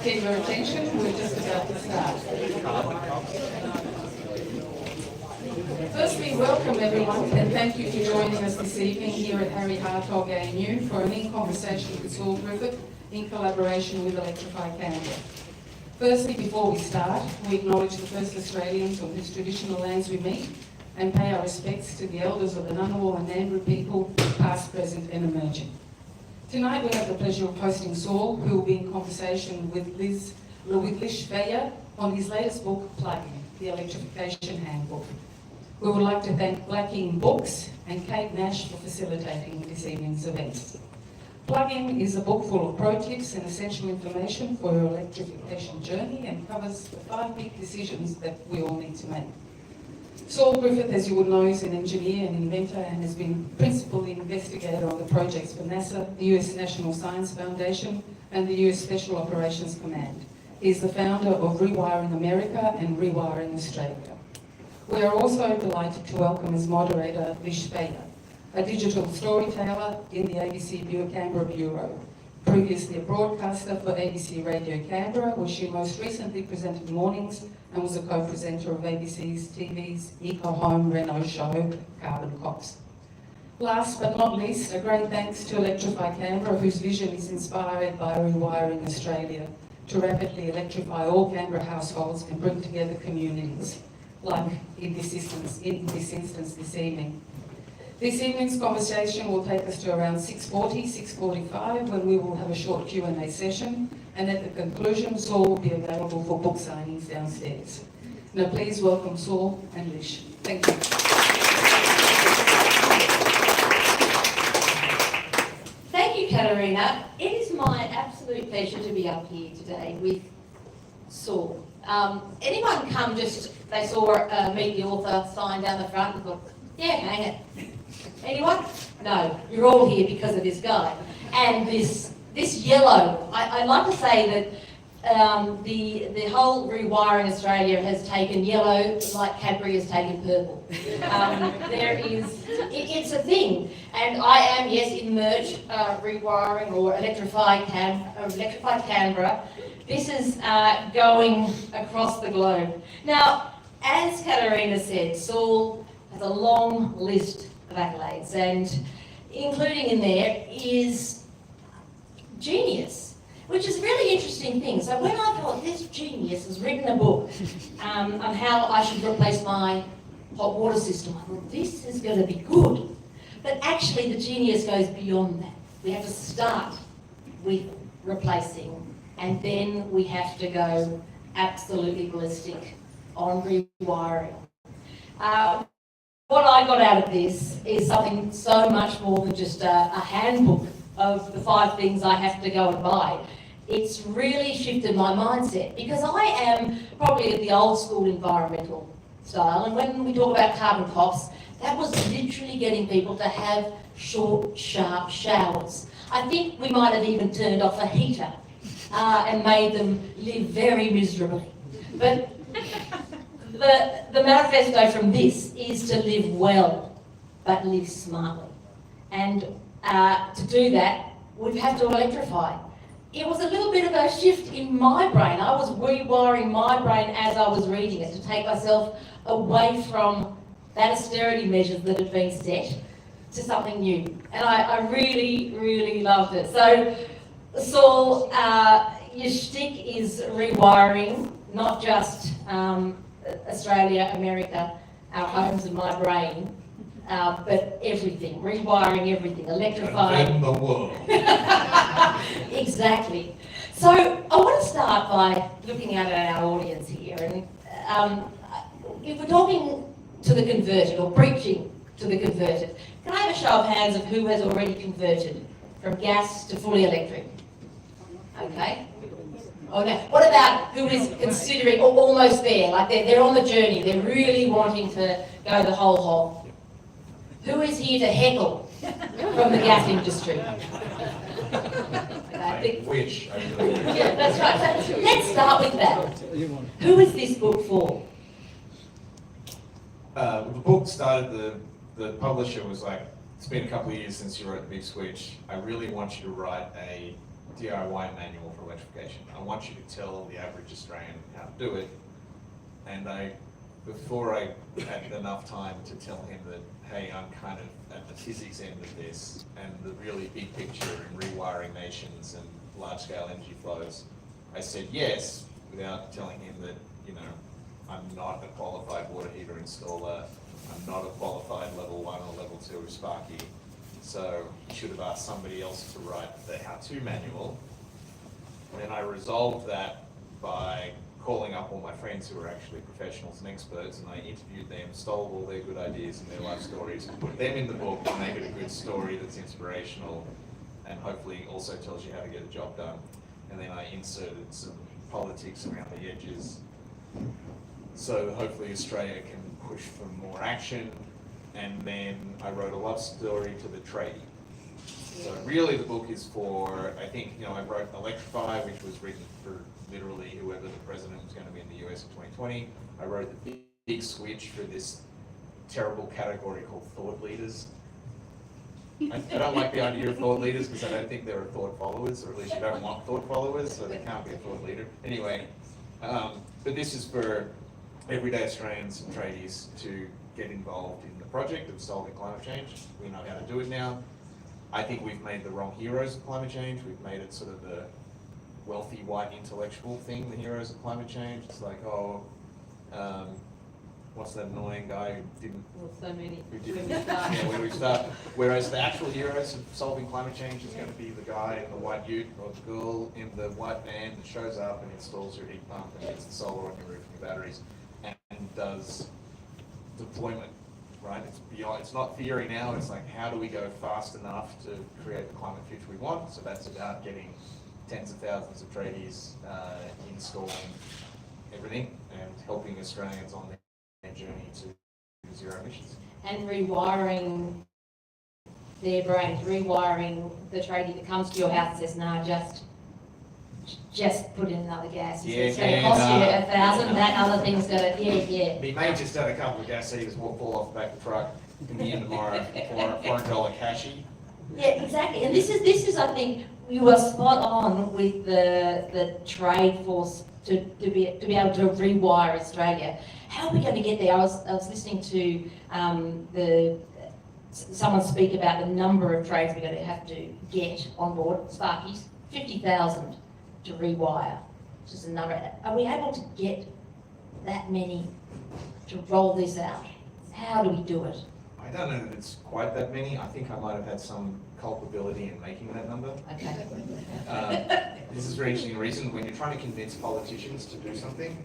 Get your attention, we're just about to start. Firstly, welcome everyone and thank you for joining us this evening here at Harry Hartog ANU for an in-conversation with Saul Griffith in collaboration with Electrify Canberra. Firstly, before we start, we acknowledge the first Australians on whose traditional lands we meet and pay our respects to the elders of the Ngunnawal and Ngambri people, past, present and emerging. Tonight we have the pleasure of hosting Saul, who will be in conversation with Lish Fejer on his latest book, Plug-in, the Electrification Handbook. We would like to thank Blacking Books and Kate Nash for facilitating this evening's event. Plug-in is a book full of pro tips and essential information for your electrification journey and covers the 5 big decisions that we all need to make. Saul Griffith, as you would know, is an engineer and inventor and has been principal investigator on the projects for NASA, the US National Science Foundation and the US Special Operations Command. He is the founder of Rewiring America and Rewiring Australia. We are also delighted to welcome as moderator Lish Fejer, a digital storyteller in the ABC Canberra Bureau. Previously a broadcaster for ABC Radio Canberra, where she most recently presented mornings and was a co-presenter of ABC's TV's eco-home Renault show, Carbon Cops. Last but not least, a great thanks to Electrify Canberra, whose vision is inspired by Rewiring Australia to rapidly electrify all Canberra households and bring together communities, like in this instance this evening. This evening's conversation will take us to around 6:40, 6:45, when we will have a short Q&A session, and at the conclusion, Saul will be available for book signings downstairs. Now please welcome Saul and Lish. Thank you. Thank you, Katarina. It is my absolute pleasure to be up here today with Saul. Anyone come they saw Meet the Author sign down the front and thought, yeah, hang it. Anyone? No, you're all here because of this guy. And this yellow, I'd like to say that the whole Rewiring Australia has taken yellow like Cadbury has taken purple. It's a thing. And I am, yes, in merch, Rewiring or Electrify Canberra. This is going across the globe. Now, as Katarina said, Saul has a long list of accolades, and including in there is genius, which is a really interesting thing. So when I thought this genius has written a book on how I should replace my hot water system, I thought this is going to be good. But actually the genius goes beyond that. We have to start with replacing, and then we have to go absolutely ballistic on rewiring. What I got out of this is something so much more than just a handbook of the 5 things I have to go and buy. It's really shifted my mindset, because I am probably of the old school environmental style, and when we talk about carbon cops, that was literally getting people to have short, sharp showers. I think we might have even turned off a heater and made them live very miserably. But the manifesto from this is to live well, but live smartly. And to do that, we have to electrify. It was a little bit of a shift in my brain. I was rewiring my brain as I was reading it, to take myself away from that austerity measures that had been set to something new. And I really, really loved it. So, Saul, your shtick is rewiring, not just Australia, America, our homes and my brain, but everything, rewiring everything, electrifying. And the world. Exactly. So I want to start by looking at our audience here, and if we're talking to the converted or preaching to the converted, can I have a show of hands of who has already converted from gas to fully electric? Okay. Oh, no. What about who is considering or almost there, like they're on the journey, they're really wanting to go the whole hog? Who is here to heckle from the gas industry? I think. Which I really Yeah, that's right. So let's start with that. Who is this book for? the book started, the publisher was like, it's been a couple of years since you wrote The Big Switch. I really want you to write a DIY manual for electrification. I want you to tell the average Australian how to do it. And before I had enough time to tell him that, hey, I'm kind of at the physics end of this, and the really big picture in rewiring nations and large-scale energy flows, I said yes, without telling him that, you know, I'm not a qualified water heater installer, I'm not a qualified level 1 or level 2 Sparky, so you should have asked somebody else to write the how-to manual. And then I resolved that by calling up all my friends who are actually professionals and experts, and I interviewed them, stole all their good ideas and their life stories, and put them in the book to make it a good story that's inspirational and hopefully also tells you how to get a job done. And then I inserted some politics around the edges, so hopefully Australia can push for more action. And then I wrote a love story to the tradie. So really the book is for, I think, you know, I wrote Electrify, which was written for literally whoever the president was going to be in the US in 2020. I wrote the big switch for this terrible category called thought leaders. I don't like the idea of thought leaders because I don't think there are thought followers, or at least you don't want thought followers, so there can't be a thought leader. Anyway, but this is for everyday Australians and tradies to get involved in the project of solving climate change. We know how to do it now. I think we've made the wrong heroes of climate change. We've made it sort of the wealthy white intellectual thing, the heroes of climate change. It's like, oh, what's that annoying guy who didn't... Well, so many. Who didn't, yeah, where we start. Whereas the actual heroes of solving climate change is going to be the guy in the white ute or the girl in the white van that shows up and installs your heat pump and gets the solar on your roof and your batteries and does deployment, right? It's beyond, it's not theory now, it's like how do we go fast enough to create the climate future we want? So that's about getting tens of thousands of tradies installing everything and helping Australians on their journey to zero emissions. And rewiring their brains, rewiring the tradie that comes to your house and says, no, just put in another gas. Yeah, it's going to cost you $1,000, that other thing's going to, yeah. He may just have a couple of gas heaters will fall off the back of the truck in the end tomorrow for $4 cashy. Yeah, exactly. And this is, I think, you are spot on with the trade force to be able to rewire Australia. How are we going to get there? I was listening to someone speak about the number of trades we're going to have to get on board, Sparkies, 50,000 to rewire, which is a number. Are we able to get that many to roll this out? How do we do it? I don't know that it's quite that many. I think I might have had some culpability in making that number. Okay. this is a very interesting reason. When you're trying to convince politicians to do something,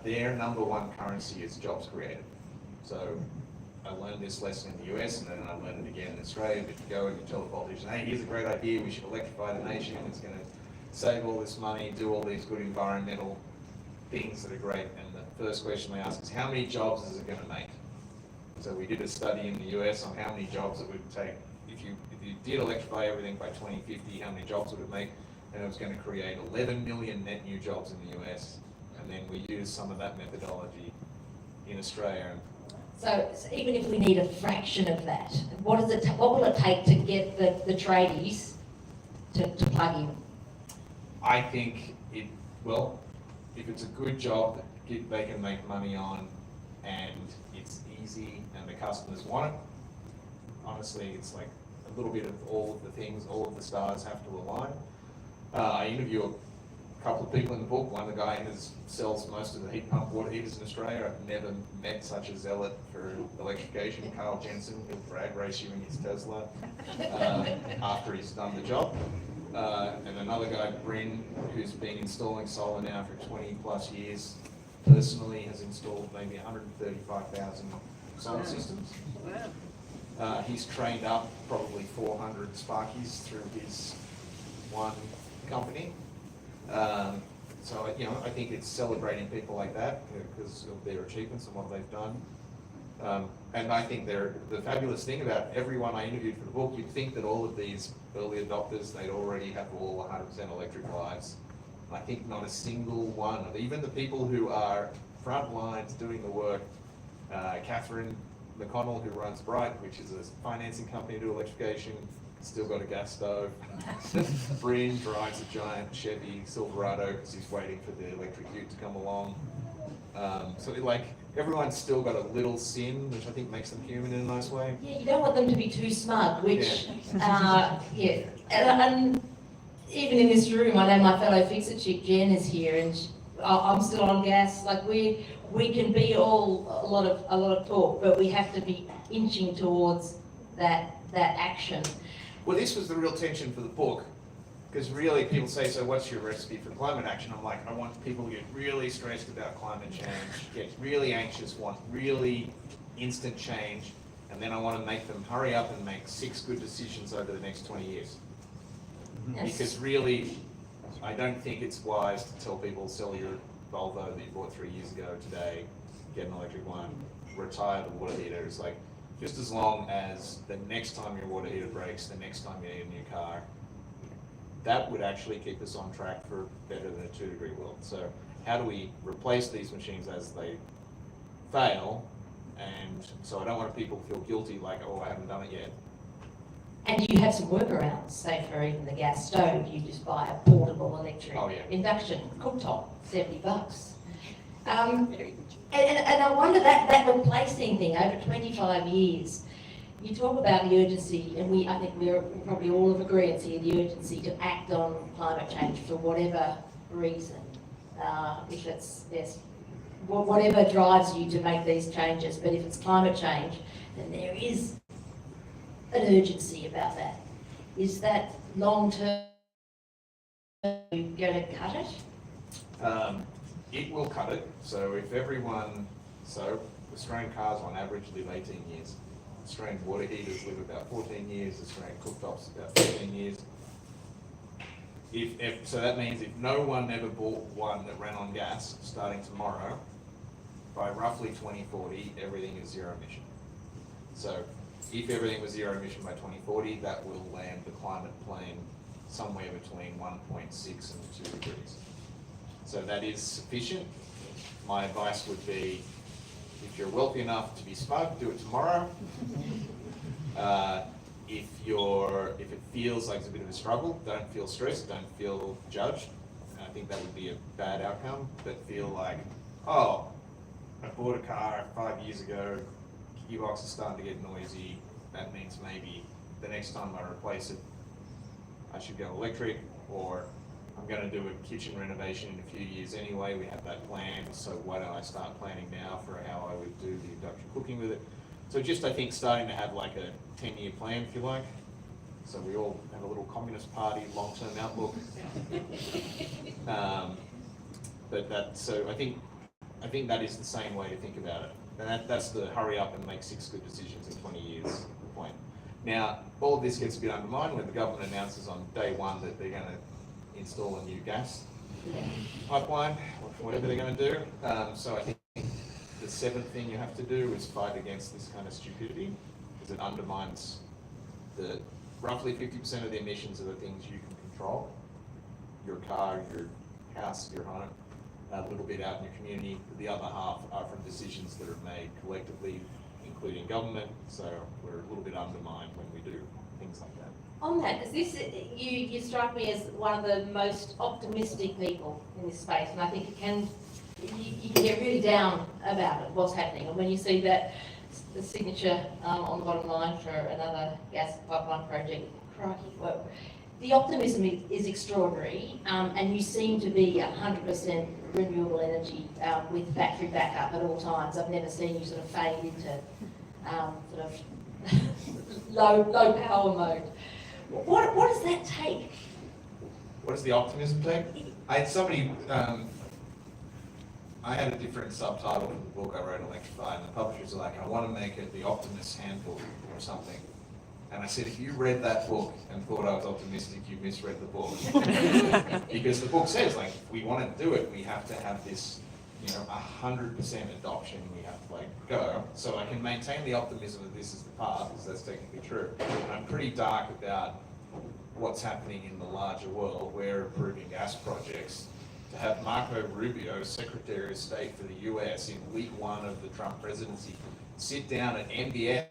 their number one currency is jobs created. So I learned this lesson in the US, and then I learned it again in Australia. But you go and you tell the politician, hey, here's a great idea, we should electrify the nation, it's going to save all this money, do all these good environmental things that are great. And the first question they ask is, how many jobs is it going to make? So we did a study in the US on how many jobs it would take. If you did electrify everything by 2050, how many jobs would it make? And it was going to create 11 million net new jobs in the US. And then we used some of that methodology in Australia. So even if we need a fraction of that, what will it take to get the tradies to plug in? I think if it's a good job that they can make money on and it's easy and the customers want it, honestly, it's like a little bit of all of the things, all of the stars have to align. I interview a couple of people in the book. One, the guy who sells most of the heat pump water heaters in Australia. I've never met such a zealot for electrification. Carl Jensen, he'll drag race you in his Tesla after he's done the job. And another guy, Bryn, who's been installing solar now for 20 plus years, personally has installed maybe 135,000 solar systems. He's trained up probably 400 Sparkies through his one company. So I think it's celebrating people like that because of their achievements and what they've done. And I think the fabulous thing about everyone I interviewed for the book, you'd think that all of these early adopters, they'd already have all 100% electric lives. I think not a single one of even the people who are front lines doing the work. Catherine McConnell, who runs Bright, which is a financing company to do electrification, still got a gas stove. Bryn drives a giant Chevy Silverado because he's waiting for the electric ute to come along. So everyone's still got a little sin, which I think makes them human in a nice way. Yeah, you don't want them to be too smug, which, and even in this room, I know my fellow fixer chick Jen is here, and I'm still on gas. Like we can be all a lot of talk, but we have to be inching towards that action. Well, this was the real tension for the book, because really people say, so what's your recipe for climate action? I'm like, I want people to get really stressed about climate change, get really anxious, want really instant change, and then I want to make them hurry up and make 6 good decisions over the next 20 years. Yes. Because really, I don't think it's wise to tell people, sell your Volvo that you bought 3 years ago today, get an electric one, retire the water heater. It's like, just as long as the next time your water heater breaks, the next time you need a new car, that would actually keep us on track for better than a 2-degree world. So how do we replace these machines as they fail? And so I don't want people to feel guilty like, oh, I haven't done it yet. And you have some workarounds, say for even the gas stove, you just buy a portable electric induction cooktop, $70. And I wonder that replacing thing over 25 years, you talk about the urgency, and I think we're probably all of agreement here, the urgency to act on climate change for whatever reason. If it's, whatever drives you to make these changes, but if it's climate change, then there is an urgency about that. Is that long-term going to cut it? It will cut it. So Australian cars on average live 18 years. Australian water heaters live about 14 years. Australian cooktops about 15 years. So that means if no one ever bought one that ran on gas starting tomorrow, by roughly 2040, everything is zero emission. So if everything was zero emission by 2040, that will land the climate plane somewhere between 1.6 and 2 degrees. So that is sufficient. My advice would be, if you're wealthy enough to be smug, do it tomorrow. If it feels like it's a bit of a struggle, don't feel stressed, don't feel judged. I think that would be a bad outcome, but feel like, oh, I bought a car 5 years ago, gearbox is starting to get noisy, that means maybe the next time I replace it, I should go electric, or I'm going to do a kitchen renovation in a few years anyway, we have that planned, so why don't I start planning now for how I would do the induction cooking with it. So just, I think, starting to have like a 10-year plan, if you like, So we all have a little Communist Party long-term outlook. So I think that is the same way to think about it. And that's the hurry up and make 6 good decisions in 20 years point. Now, all of this gets a bit undermined when the government announces on day 1 that they're going to install a new gas pipeline, whatever they're going to do. So I think the 7th thing you have to do is fight against this kind of stupidity, because it undermines the roughly 50% of the emissions are the things you can control. Your car, your house, your home, a little bit out in your community. The other half are from decisions that are made collectively, including government, so we're a little bit undermined when we do things like that. On that, because you strike me as one of the most optimistic people in this space, and I think you can get really down about it, what's happening. And when you see that the signature on the bottom line for another gas pipeline project, crikey, well, the optimism is extraordinary, and you seem to be 100% renewable energy with battery backup at all times. I've never seen you sort of fade into sort of low power mode. What does that take? What does the optimism take? I had somebody, I had a different subtitle for the book I wrote, Electrify, and the publishers are like, I want to make it the Optimist Handbook or something. And I said, if you read that book and thought I was optimistic, you misread the book. Because the book says, like, if we want to do it, we have to have this, 100% adoption, we have to, go. So I can maintain the optimism that this is the path, because that's technically true. And I'm pretty dark about what's happening in the larger world. We're approving gas projects. To have Marco Rubio, Secretary of State for the US in week 1 of the Trump presidency, sit down at MBS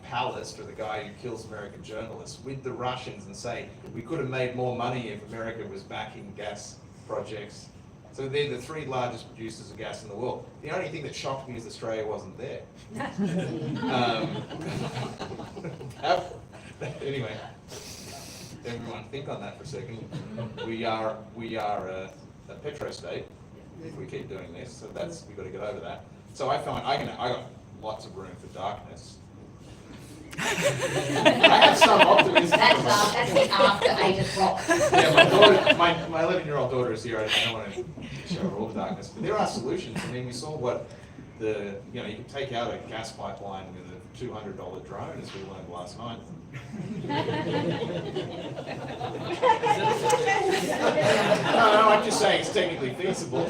palace for the guy who kills American journalists with the Russians and say, we could have made more money if America was backing gas projects. So they're the 3 largest producers of gas in the world. The only thing that shocked me is Australia wasn't there. Anyway, everyone think on that for a second. We are a petro state if we keep doing this, so we've got to get over that. So I found I got lots of room for darkness. I have some optimism. That's the after 8 o'clock. Yeah, my daughter, my 11-year-old daughter is here. I don't want to show her all the darkness, but there are solutions. I mean, we saw what you can take out a gas pipeline with a $200 drone, as we learned last night. No, I'm just saying it's technically feasible.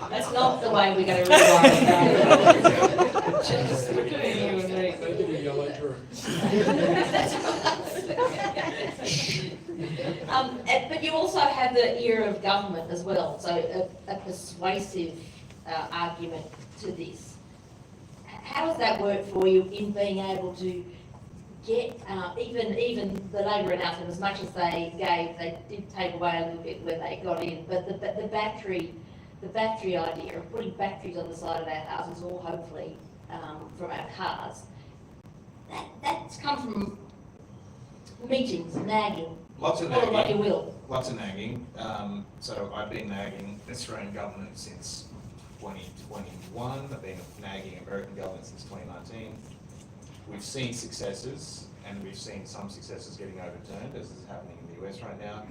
That's not the way we're going to rewire it. But you also have the ear of government as well, so a persuasive argument to this. How does that work for you in being able to get, even the Labor announcement, as much as they did take away a little bit when they got in, but the battery idea of putting batteries on the side of our houses, or hopefully from our cars, that's come from meetings, nagging. Lots of Call it nagging. what you will. Lots of nagging. So I've been nagging Australian government since 2021. I've been nagging American government since 2019. We've seen successes, and we've seen some successes getting overturned, as is happening in the US right now.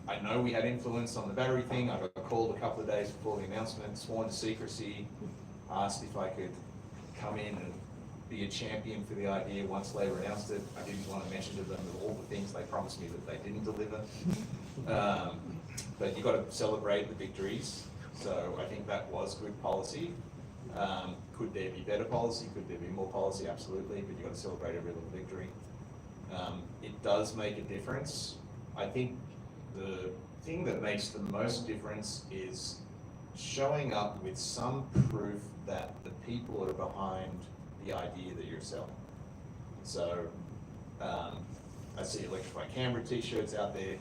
I know we had influence on the battery thing. I got called a couple of days before the announcement, sworn to secrecy, asked if I could come in and be a champion for the idea once Labor announced it. I didn't want to mention to them all the things they promised me that they didn't deliver. But you've got to celebrate the victories. So I think that was good policy. Could there be better policy? Could there be more policy? Absolutely, but you've got to celebrate every little victory. It does make a difference. I think the thing that makes the most difference is showing up with some proof that the people are behind the idea that you're selling. So I see Electrify Canberra t-shirts out there.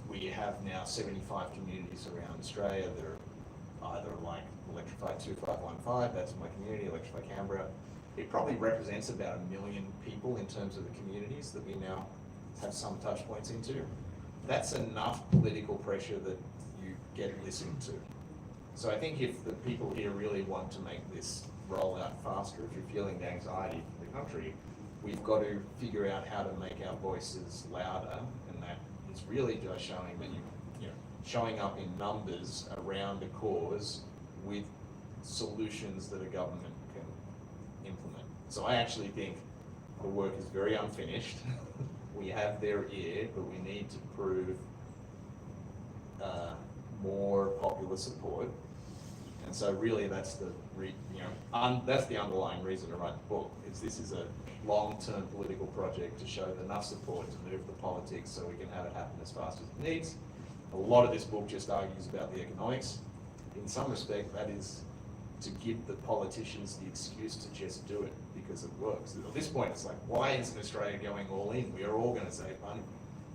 We have now 75 communities around Australia that are either like Electrify 2515, that's my community, Electrify Canberra. It probably represents about 1 million people in terms of the communities that we now have some touch points into. That's enough political pressure that you get listened to. So I think if the people here really want to make this roll out faster, if you're feeling the anxiety for the country, we've got to figure out how to make our voices louder, and that is really just showing that you know, showing up in numbers around a cause with solutions that a government can implement. So I actually think the work is very unfinished. We have their ear, but we need to prove more popular support. And so really that's the that's the underlying reason to write the book. This is a long-term political project to show enough support to move the politics so we can have it happen as fast as it needs. A lot of this book just argues about the economics. In some respect, that is to give the politicians the excuse to just do it because it works. At this point, it's like, why isn't Australia going all in? We are all going to save money.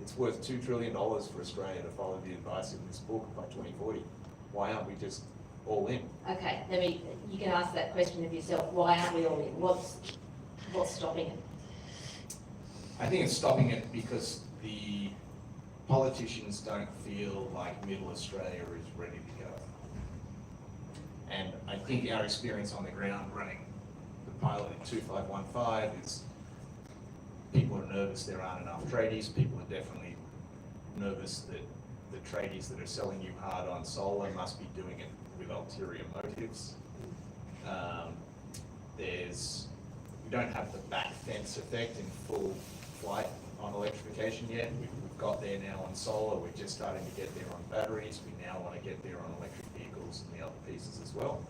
It's worth $2 trillion for Australia to follow the advice in this book by 2040. Why aren't we just all in? Okay, you can ask that question of yourself. Why aren't we all in? What's stopping it? I think it's stopping it because the politicians don't feel like Middle Australia is ready to go. And I think our experience on the ground running the pilot in 2515 is people are nervous there aren't enough tradies. People are definitely nervous that the tradies that are selling you hard on solar must be doing it with ulterior motives. We don't have the back fence effect in full flight on electrification yet. We've got there now on solar. We're just starting to get there on batteries. We now want to get there on electric vehicles and the other pieces as well.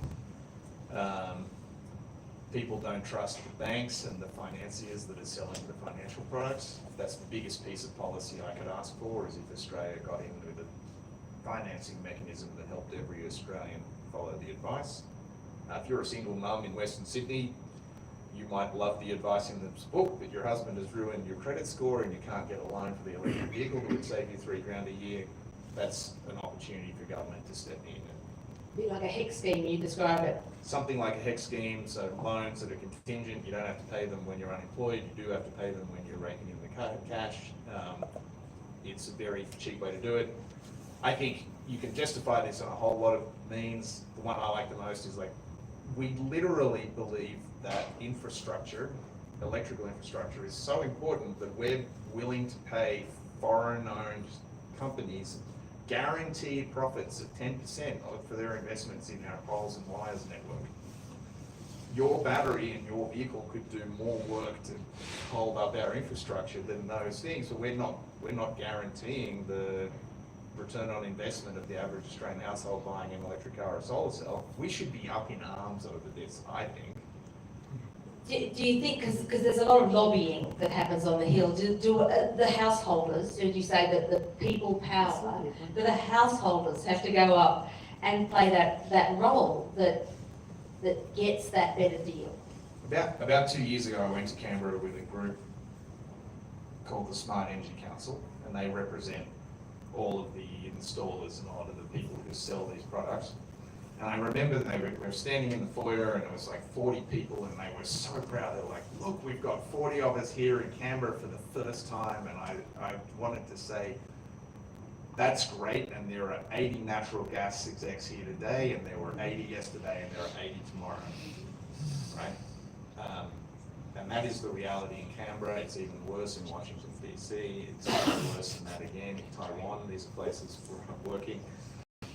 People don't trust the banks and the financiers that are selling the financial products. That's the biggest piece of policy I could ask for, is if Australia got in with a financing mechanism that helped every Australian follow the advice. If you're a single mum in Western Sydney, you might love the advice in this book, but your husband has ruined your credit score and you can't get a loan for the electric vehicle that would save you $3,000 a year. That's an opportunity for government to step in. A bit like a HEC scheme, you describe it. Something like a HEC scheme, so loans that are contingent. You don't have to pay them when you're unemployed. You do have to pay them when you're raking in the cash. It's a very cheap way to do it. I think you can justify this on a whole lot of means. The one I like the most is we literally believe that infrastructure, electrical infrastructure, is so important that we're willing to pay foreign-owned companies guaranteed profits of 10% for their investments in our poles and wires network. Your battery in your vehicle could do more work to hold up our infrastructure than those things, but we're not guaranteeing the return on investment of the average Australian household buying an electric car or a solar cell. We should be up in arms over this, I think. Do you think, because there's a lot of lobbying that happens on the Hill, do the householders, did you say that the people power, do the householders have to go up and play that role that gets that better deal? About 2 years ago, I went to Canberra with a group called the Smart Energy Council, and they represent all of the installers and a lot of the people who sell these products. And I remember they were standing in the foyer and it was like 40 people and they were so proud. They're like, look, we've got 40 of us here in Canberra for the first time. And I wanted to say, that's great. And there are 80 natural gas execs here today, and there were 80 yesterday, and there are 80 tomorrow, right? And that is the reality in Canberra. It's even worse in Washington, DC. It's even worse than that again in Taiwan. These are places we're working.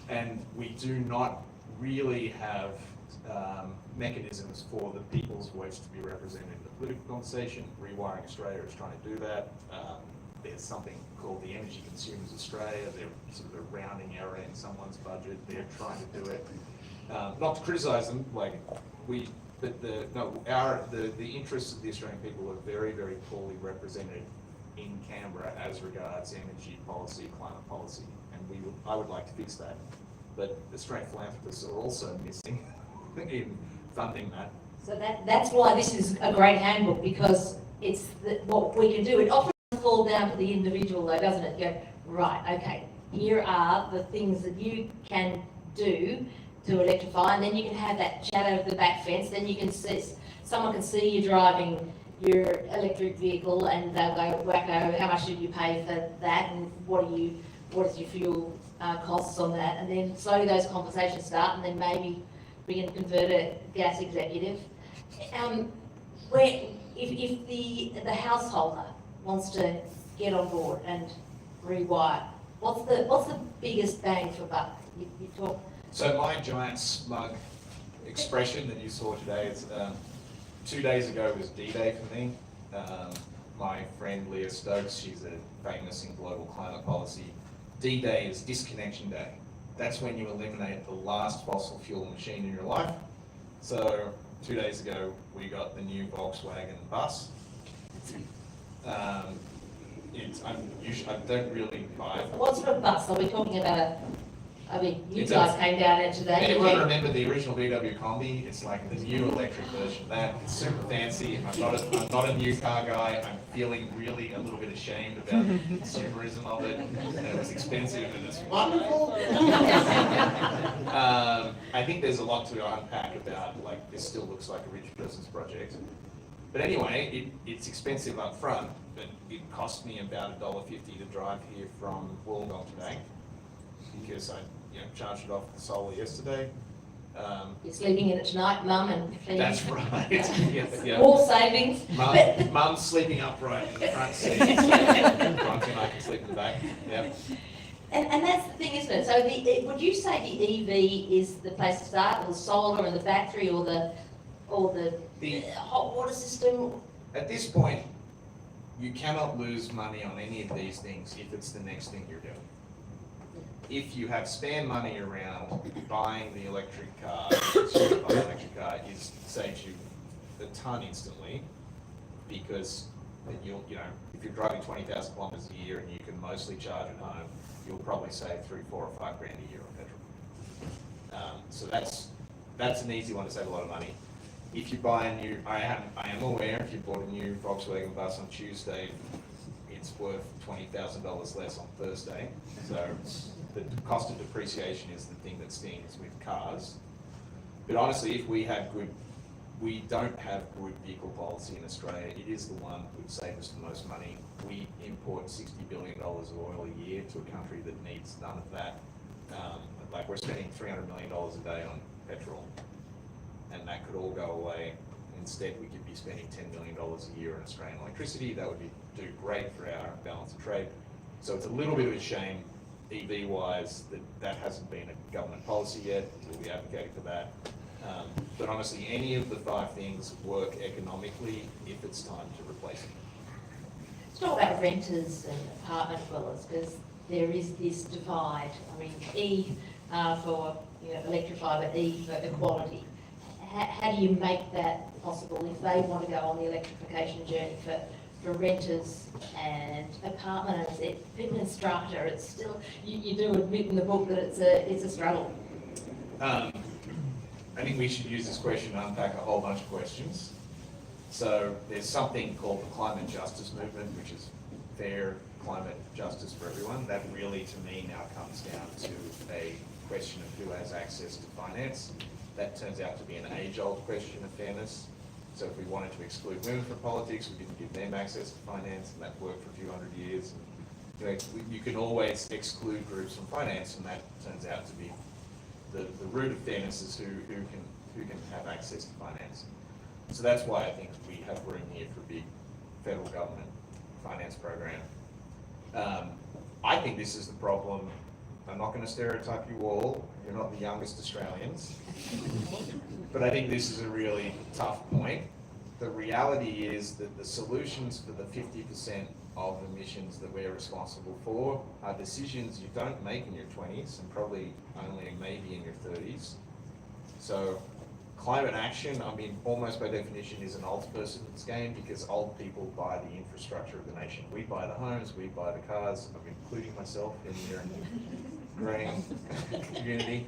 And we do not really have mechanisms for the people's voice to be represented in the political conversation. Rewiring Australia is trying to do that. There's something called the Energy Consumers Australia. They're sort of a rounding error in someone's budget. They're trying to do it. Not to criticise them, but the interests of the Australian people are very, very poorly represented in Canberra as regards energy policy, climate policy, and I would like to fix that. But Australian philanthropists are also missing in funding that. So that's why this is a great handbook, because it's what we can do. It often falls down to the individual though, doesn't it? You go, right, okay, here are the things that you can do to electrify, and then you can have that chat over the back fence. Then you can see, someone can see you driving your electric vehicle and they'll go, wacko, how much did you pay for that, and what is your fuel costs on that, and then slowly those conversations start, and then maybe being a converter gas executive. Where if the householder wants to get on board and rewire, what's the biggest bang for buck? You talk. So my giant smug expression that you saw today is 2 days ago was D-Day for me. My friend Leah Stokes, she's famous in global climate policy. D-Day is disconnection day. That's when you eliminate the last fossil fuel machine in your life. So 2 days ago, we got the new Volkswagen bus. I don't really buy it. What sort of bus are we talking about? You It's guys came down there today. Anyone remember the original VW Combi? It's like the new electric version of that. It's super fancy. I'm not a new car guy. I'm feeling really a little bit ashamed about the consumerism of it. And it was expensive and it's wonderful. I think there's a lot to unpack about, like, this still looks like a rich person's project. But anyway, it's expensive up front, but it cost me about $1.50 to drive here from Wollongong today, because I charged it off the solar yesterday. You're sleeping in it tonight, Mum, and That's right. Yeah. More savings. Mum's sleeping upright in the front seat. Bronte and I can sleep in the back. Yeah. And that's the thing, isn't it? So would you say the EV is the place to start, or the solar and the battery, or the hot water system? At this point, you cannot lose money on any of these things if it's the next thing you're doing. If you have spare money around, buying the electric car, is saves you a ton instantly, because if you're driving 20,000 kilometers a year and you can mostly charge at home, you'll probably save $3, $4, or $5 grand a year on petrol. So that's an easy one to save a lot of money. If you buy a new, I am aware, if you bought a new Volkswagen bus on Tuesday, it's worth $20,000 less on Thursday. So the cost of depreciation is the thing that stings with cars. But honestly, if we don't have good vehicle policy in Australia, it is the one that would save us the most money. We import $60 billion of oil a year to a country that needs none of that. Like, we're spending $300 million a day on petrol, and that could all go away. Instead, we could be spending $10 million a year on Australian electricity. That would do great for our balance of trade. So it's a little bit of a shame, EV-wise, that hasn't been a government policy yet. We'll be advocating for that. But honestly, any of the 5 things work economically if it's time to replace them. It's not about renters and apartment dwellers, because there is this divide. I mean, E for electrify, but E for equality. How do you make that possible if they want to go on the electrification journey for renters and apartment owners? People in strata, it's still, you do admit in the book that it's a struggle. I think we should use this question to unpack a whole bunch of questions. So there's something called the climate justice movement, which is fair climate justice for everyone. That really, to me, now comes down to a question of who has access to finance. That turns out to be an age-old question of fairness. So if we wanted to exclude women from politics, we didn't give them access to finance, and that worked for a few hundred years. And, you can always exclude groups from finance, and that turns out to be the root of fairness is who can have access to finance. So that's why I think we have room here for a big federal government finance program. I think this is the problem. I'm not going to stereotype you all. You're not the youngest Australians. But I think this is a really tough point. The reality is that the solutions for the 50% of emissions that we're responsible for are decisions you don't make in your 20s and probably only maybe in your 30s. So climate action, I mean, almost by definition is an old person's game, because old people buy the infrastructure of the nation. We buy the homes, we buy the cars, I'm including myself in your growing community.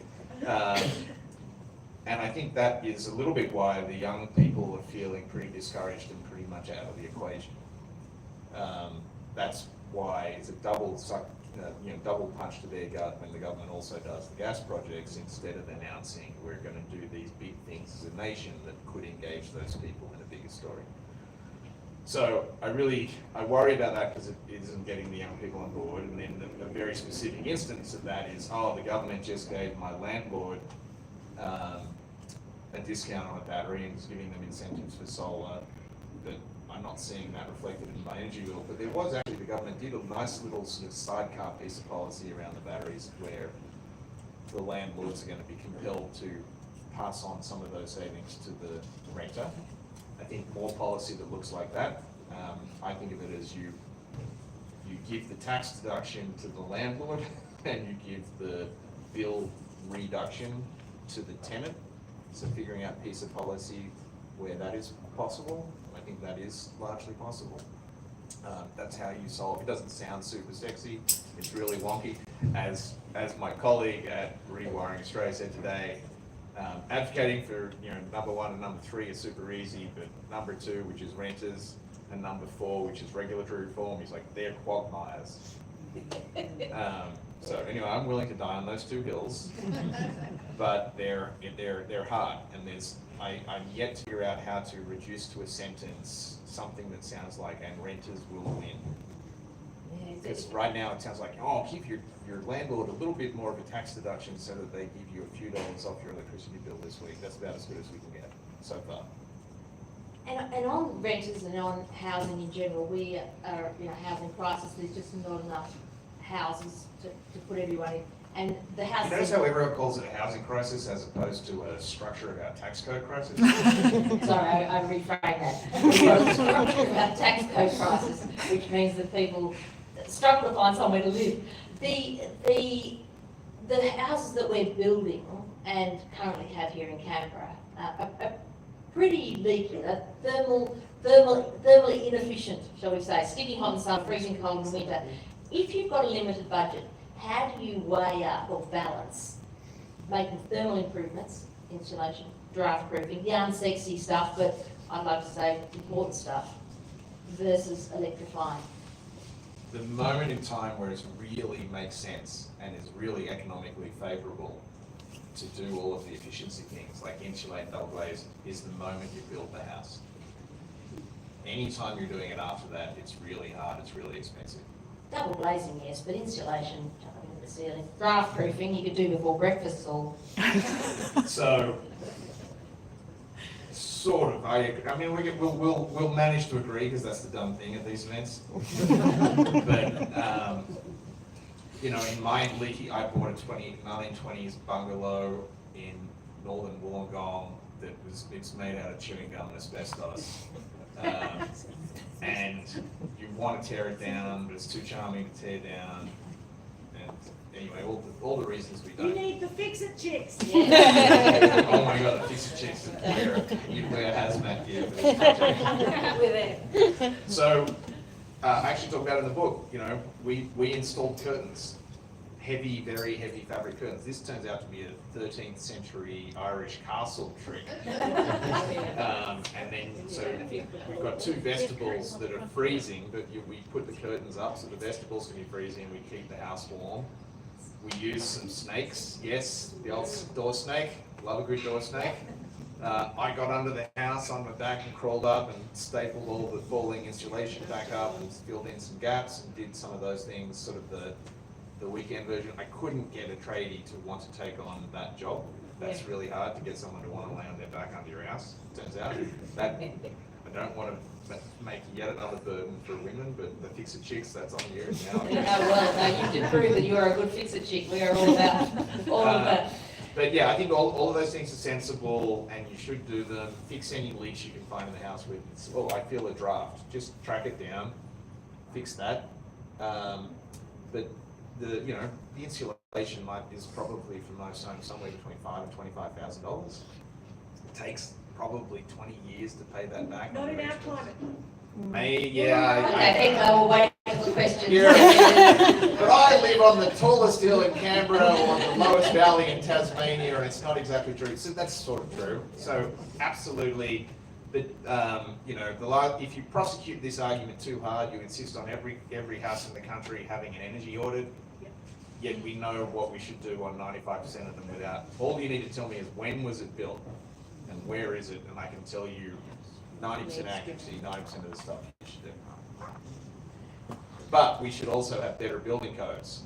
And I think that is a little bit why the young people are feeling pretty discouraged and pretty much out of the equation. That's why it's a double punch to their gut when the government also does the gas projects, instead of announcing we're going to do these big things as a nation that could engage those people in a bigger story. So I worry about that, because it isn't getting the young people on board. And then a very specific instance of that is, the government just gave my landlord a discount on a battery and is giving them incentives for solar, but I'm not seeing that reflected in my energy bill. But there was actually, the government did a nice little sort of sidecar piece of policy around the batteries where the landlords are going to be compelled to pass on some of those savings to the renter. I think more policy that looks like that. I think of it as you give the tax deduction to the landlord and you give the bill reduction to the tenant. So figuring out a piece of policy where that is possible, I think that is largely possible. That's how you solve. It doesn't sound super sexy. It's really wonky. As my colleague at Rewiring Australia said today, advocating for number 1 and number 3 is super easy, but number 2, which is renters, and number 4, which is regulatory reform, he's like, they're quagmires. So anyway, I'm willing to die on those 2 hills, but they're hard, and I'm yet to figure out how to reduce to a sentence something that sounds like, and renters will win. Because right now it sounds like, oh, give your landlord a little bit more of a tax deduction so that they give you a few dollars off your electricity bill this week. That's about as good as we can get so far. And on renters and on housing in general, we are housing crisis. There's just not enough houses to put everyone in. And the housing. You notice how everyone calls it a housing crisis as opposed to a structure about tax code crisis? Sorry, I reframed that. A structure about tax code crisis, which means that people struggle to find somewhere to live. The houses that we're building and currently have here in Canberra are pretty leaky. Thermally inefficient, shall we say, sticking hot in summer, freezing cold in winter. If you've got a limited budget, how do you weigh up or balance making thermal improvements, insulation, draft proofing, the unsexy stuff, but I'd like to say important stuff, versus electrifying? The moment in time where it really makes sense and is really economically favourable to do all of the efficiency things like insulate, double glaze, is the moment you build the house. Anytime you're doing it after that, it's really hard, it's really expensive. Double glazing, yes, but insulation, chucking into the ceiling, draft proofing you could do before breakfast, Saul. So, sort of. I mean, we'll manage to agree because that's the dumb thing at these events. But in my leaky, I bought a 1920s bungalow in northern Wollongong it's made out of chewing gum and asbestos. And you want to tear it down, but it's too charming to tear down. And anyway, all the reasons we don't. You need the fix-it chicks. Yeah. Oh my God, the fix-it chicks. You'd wear hazmat gear for this project. We're there. So, I actually talk about it in the book. We installed curtains, very heavy fabric curtains. This turns out to be a 13th century Irish castle trick. And then, so we've got 2 vestibules that are freezing, but we put the curtains up so the vestibules can be freezing. We keep the house warm. We use some snakes. Yes, the old door snake. Love a good door snake. I got under the house on my back and crawled up and stapled all the falling insulation back up and filled in some gaps and did some of those things, sort of the weekend version. I couldn't get a tradie to want to take on that job. That's really hard to get someone to want to lay on their back under your house, turns out. That I don't want to make yet another burden for women, but the fix-it chicks, that's on you now. Well, you did prove that you are a good fix-it chick. We are all about all of that. But yeah, I think all of those things are sensible and you should do them. Fix any leaks you can find in the house with, I feel a draft. Just track it down, fix that. But the insulation is probably for most homes somewhere between $5,000 and $25,000. It takes probably 20 years to pay that back. Not in our climate. Okay, we'll wait for the questions. But I live on the tallest hill in Canberra or on the lowest valley in Tasmania, and it's not exactly true. So that's sort of true. So absolutely, but if you prosecute this argument too hard, you insist on every house in the country having an energy audit. Yet we know what we should do on 95% of them without. All you need to tell me is when was it built and where is it, and I can tell you 90% accuracy, 90% of the stuff you should do. But we should also have better building codes.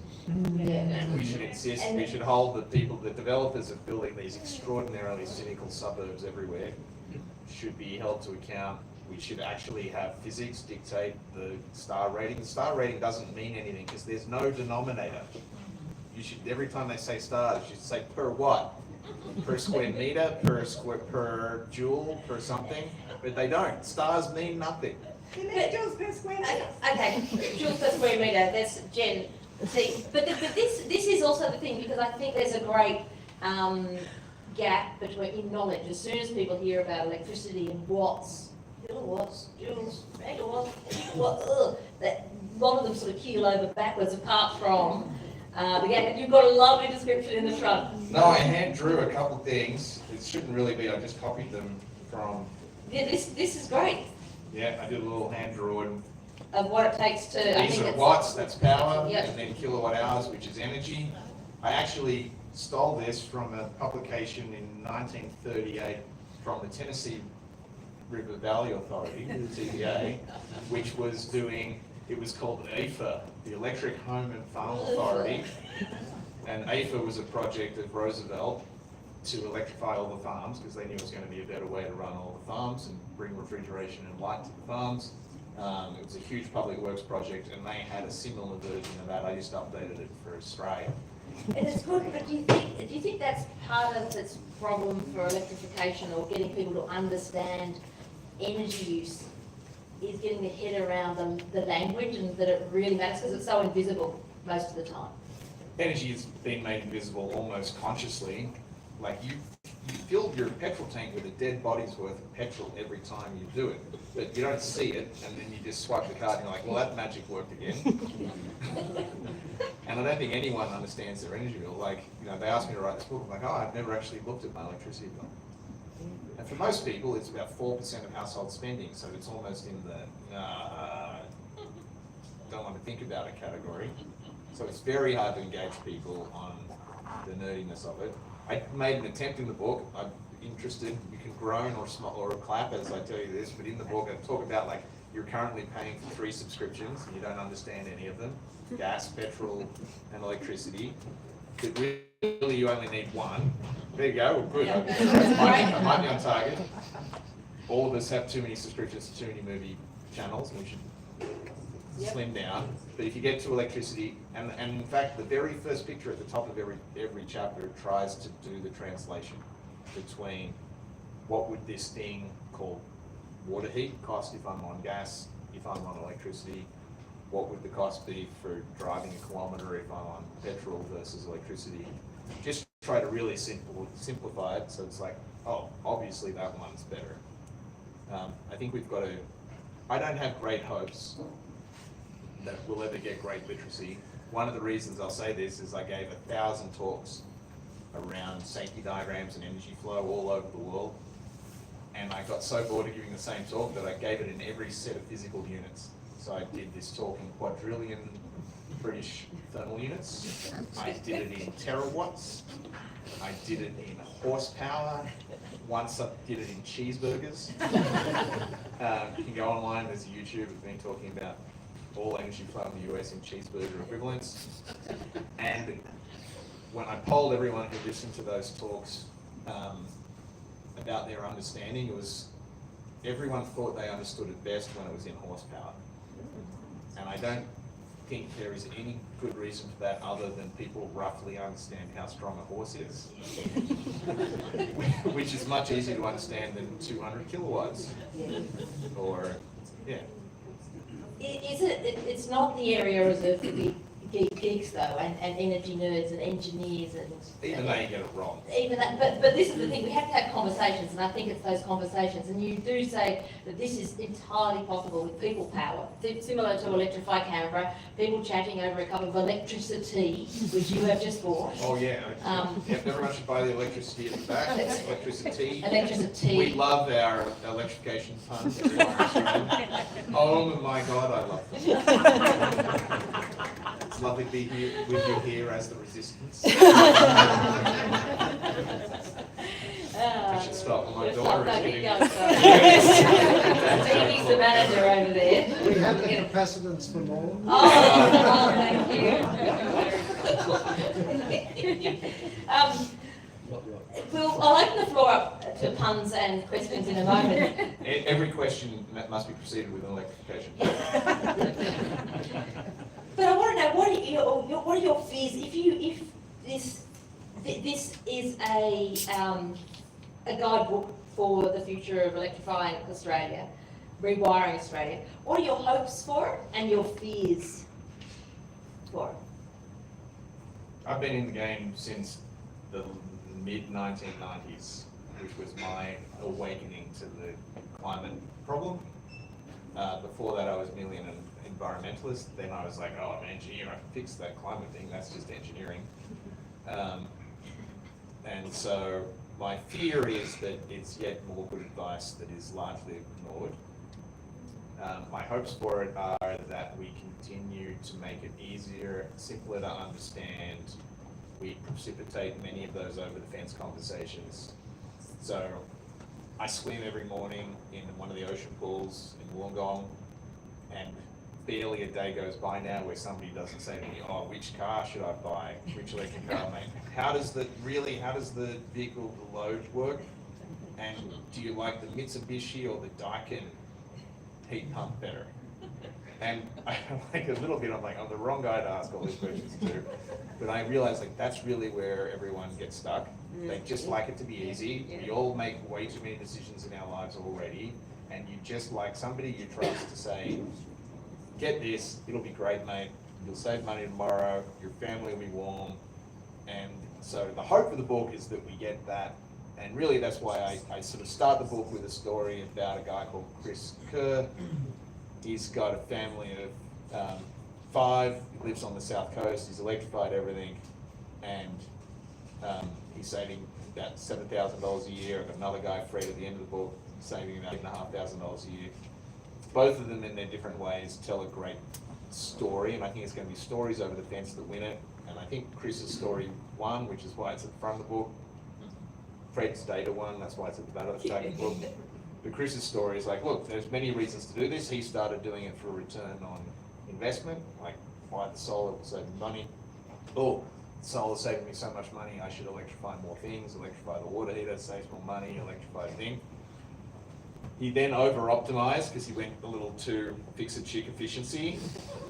Yeah. We should insist, we should hold the people, the developers of building these extraordinarily cynical suburbs everywhere should be held to account. We should actually have physics dictate the star rating. The star rating doesn't mean anything because there's no denominator. You should, every time they say stars, you should say per what? Per square meter, per joule, per something, but they don't. Stars mean nothing. You need joules per square metre. Okay, joules per square metre, that's Jen. See, but this is also the thing, because I think there's a great gap in knowledge. As soon as people hear about electricity and watts, kilowatts, joules, megawatts, gigawatts, that a lot of them sort of keel over backwards, apart from the gap. You've got a lovely description in the front. No, I hand drew a couple things. It shouldn't really be, I just copied them from... Yeah, this is great. Yeah, I did a little hand drawing. Of what it takes to... These are watts, that's power, Yep. and then kilowatt hours, which is energy. I actually stole this from a publication in 1938 from the Tennessee River Valley Authority, the TVA, which was doing, it was called EFA, the Electric Home and Farm Authority. And EFA was a project of Roosevelt to electrify all the farms because they knew it was going to be a better way to run all the farms and bring refrigeration and light to the farms. It was a huge public works project, and they had a similar version of that. I just updated it for Australia. And it's good, but do you think that's part of its problem for electrification, or getting people to understand energy use, is getting their head around the language, and that it really matters because it's so invisible most of the time? Energy has been made invisible almost consciously. Like you fill your petrol tank with a dead body's worth of petrol every time you do it, but you don't see it, and then you just swipe the card and you're like, well, that magic worked again. And I don't think anyone understands their energy bill. Like, you know, they asked me to write this book, I'm like, oh, I've never actually looked at my electricity bill. And for most people, it's about 4% of household spending, so it's almost in the don't want to think about it category. So it's very hard to engage people on the nerdiness of it. I made an attempt in the book. I'm interested, you can groan or smile or clap as I tell you this, but in the book I talk about, like, you're currently paying for 3 subscriptions and you don't understand any of them: gas, petrol, and electricity. But really you only need one. There you go, well, good. I might be on target. All of us have too many subscriptions to too many movie channels, and we should slim down. But if you get to electricity, and in fact the very first picture at the top of every chapter tries to do the translation between what would this thing called water heat cost if I'm on gas, if I'm on electricity, what would the cost be for driving a kilometre if I'm on petrol versus electricity. Just try to really simplify it, so it's like, oh, obviously that one's better. I think we've got to, I don't have great hopes that we'll ever get great literacy. One of the reasons I'll say this is I gave 1,000 talks around safety diagrams and energy flow all over the world, and I got so bored of giving the same talk that I gave it in every set of physical units. So I did this talk in quadrillion British thermal units, I did it in terawatts, I did it in horsepower, once I did it in cheeseburgers. You can go online, there's a YouTube of me talking about all energy flow in the US in cheeseburger equivalents. And when I polled everyone who listened to those talks about their understanding, it was everyone thought they understood it best when it was in horsepower. And I don't think there is any good reason for that other than people roughly understand how strong a horse is, which is much easier to understand than 200 kilowatts. Or, yeah. It's not the area reserved for the geeks though, and energy nerds and engineers and... Even they get it wrong. Even that, but this is the thing, we have to have conversations, and I think it's those conversations, and you do say that this is entirely possible with people power, similar to Electrify Canberra, people chatting over a cup of electricity, which you have just bought. Oh yeah, everyone should buy the electricity at the back. Electricity. Electricity. We love our electrification fund. Oh my God, I love them. It's lovely to be here with you here as the resistance. I should stop. My daughter is getting... He's the manager over there. We have the capacitance for more. Oh, thank you. I'll open the floor up to puns and questions in a moment. Every question must be preceded with an electrification. But I want to know, what are your fears if this is a guidebook for the future of electrifying Australia, rewiring Australia. What are your hopes for it and your fears for it? I've been in the game since the mid-1990s, which was my awakening to the climate problem. Before that, I was merely an environmentalist. Then I was like, oh, I'm an engineer, I can fix that climate thing, that's just engineering. And so my fear is that it's yet more good advice that is largely ignored. My hopes for it are that we continue to make it easier, simpler to understand. We precipitate many of those over-the-fence conversations. So I swim every morning in one of the ocean pools in Wollongong, and barely a day goes by now where somebody doesn't say to me, oh, which car should I buy? Which electric car, mate? How does the vehicle, the load work? And do you like the Mitsubishi or the Daikin heat pump better? And I like a little bit, I'm the wrong guy to ask all these questions too. But I realize that's really where everyone gets stuck. They just like it to be easy. We all make way too many decisions in our lives already. And you just like somebody you trust to say, get this, it'll be great, mate. You'll save money tomorrow, your family will be warm. And so the hope for the book is that we get that. And really that's why I sort of start the book with a story about a guy called Chris Kerr. He's got a family of 5, he lives on the south coast, he's electrified everything, and he's saving about $7,000 a year. I've got another guy, Fred, at the end of the book, saving about $8,500 a year. Both of them in their different ways tell a great story, and I think it's going to be stories over the fence that win it. And I think Chris's story won, which is why it's at the front of the book. Fred's data won, that's why it's at the back of the book. But Chris's story is look, there's many reasons to do this. He started doing it for a return on investment, like why the solar will save money. Oh, solar's saving me so much money, I should electrify more things, electrify the water heater, saves more money, electrify the thing. He then over-optimized because he went a little too fix-it-chick efficiency.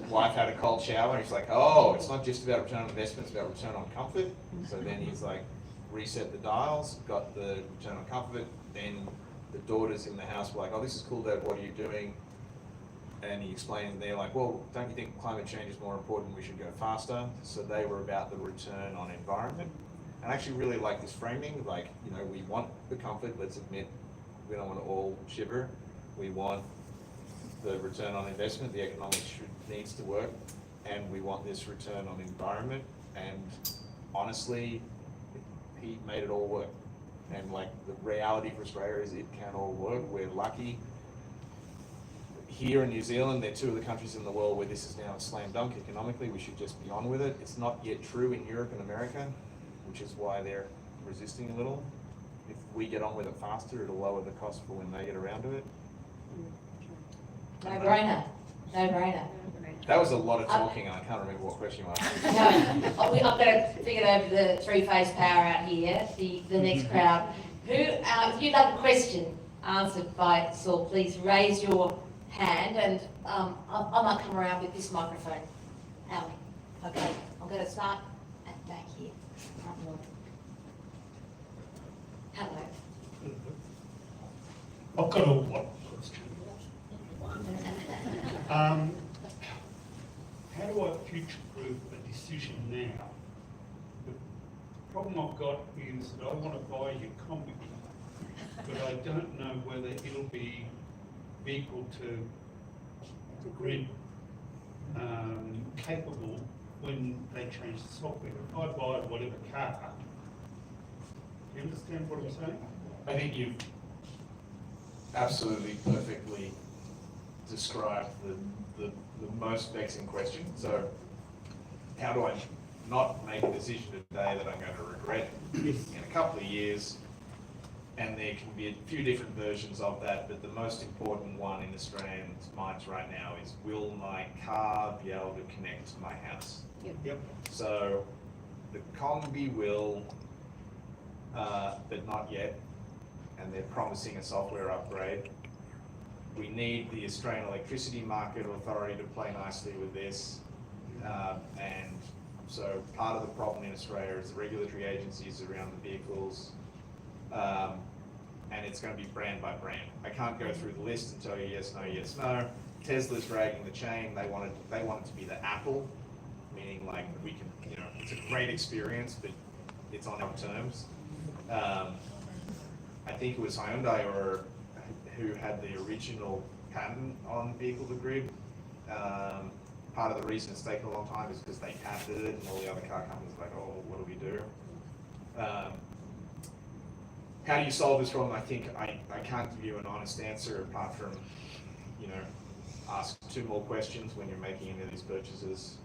Wife had a cold shower, and he's like, oh, it's not just about return on investment, it's about return on comfort. So then he's reset the dials, got the return on comfort, then the daughters in the house were like, oh, this is cool, Dad, what are you doing? And he explained, and they're like, well, don't you think climate change is more important, we should go faster? So they were about the return on environment. And I actually really like this framing, we want the comfort, let's admit, we don't want to all shiver. We want the return on investment, the economics needs to work, and we want this return on environment. And honestly, he made it all work. And the reality for Australia is it can all work. We're lucky. Here in New Zealand, they're 2 of the countries in the world where this is now a slam dunk economically. We should just be on with it. It's not yet true in Europe and America, which is why they're resisting a little. If we get on with it faster, it'll lower the cost for when they get around to it. No brainer. No brainer. That was a lot of talking, and I can't remember what question you asked. No, I've got to figure over the 3-phase power out here, the next crowd. If you'd like a question answered by Saul, please raise your hand, and I might come around with this microphone. Okay, I'm going to start at the back here. Hello. I've got a one question. How do I future-proof a decision now? The problem I've got is that I want to buy your comic, but I don't know whether it'll be equal to grid capable when they change the software. If I buy whatever car, do you understand what I'm saying? I think you've absolutely perfectly described the most vexing question. So how do I not make a decision today that I'm going to regret in a couple of years? and there can be a few different versions of that, but the most important one in Australians' minds right now is, will my car be able to connect to my house? Yep. So the Combi will, but not yet, and they're promising a software upgrade. We need the Australian Electricity Market Authority to play nicely with this, and so part of the problem in Australia is the regulatory agencies around the vehicles, and it's going to be brand by brand. I can't go through the list and tell you yes, no, yes, no. Tesla's dragging the chain. They want it to be the Apple, meaning like we can, you know, it's a great experience, but it's on our terms. I think it was Hyundai who had the original patent on vehicle to grid. Part of the reason it's taken a long time is because they patented it, and all the other car companies are like, oh, what do we do? How do you solve this problem? I think I can't give you an honest answer apart from, you know, ask 2 more questions when you're making any of these purchases,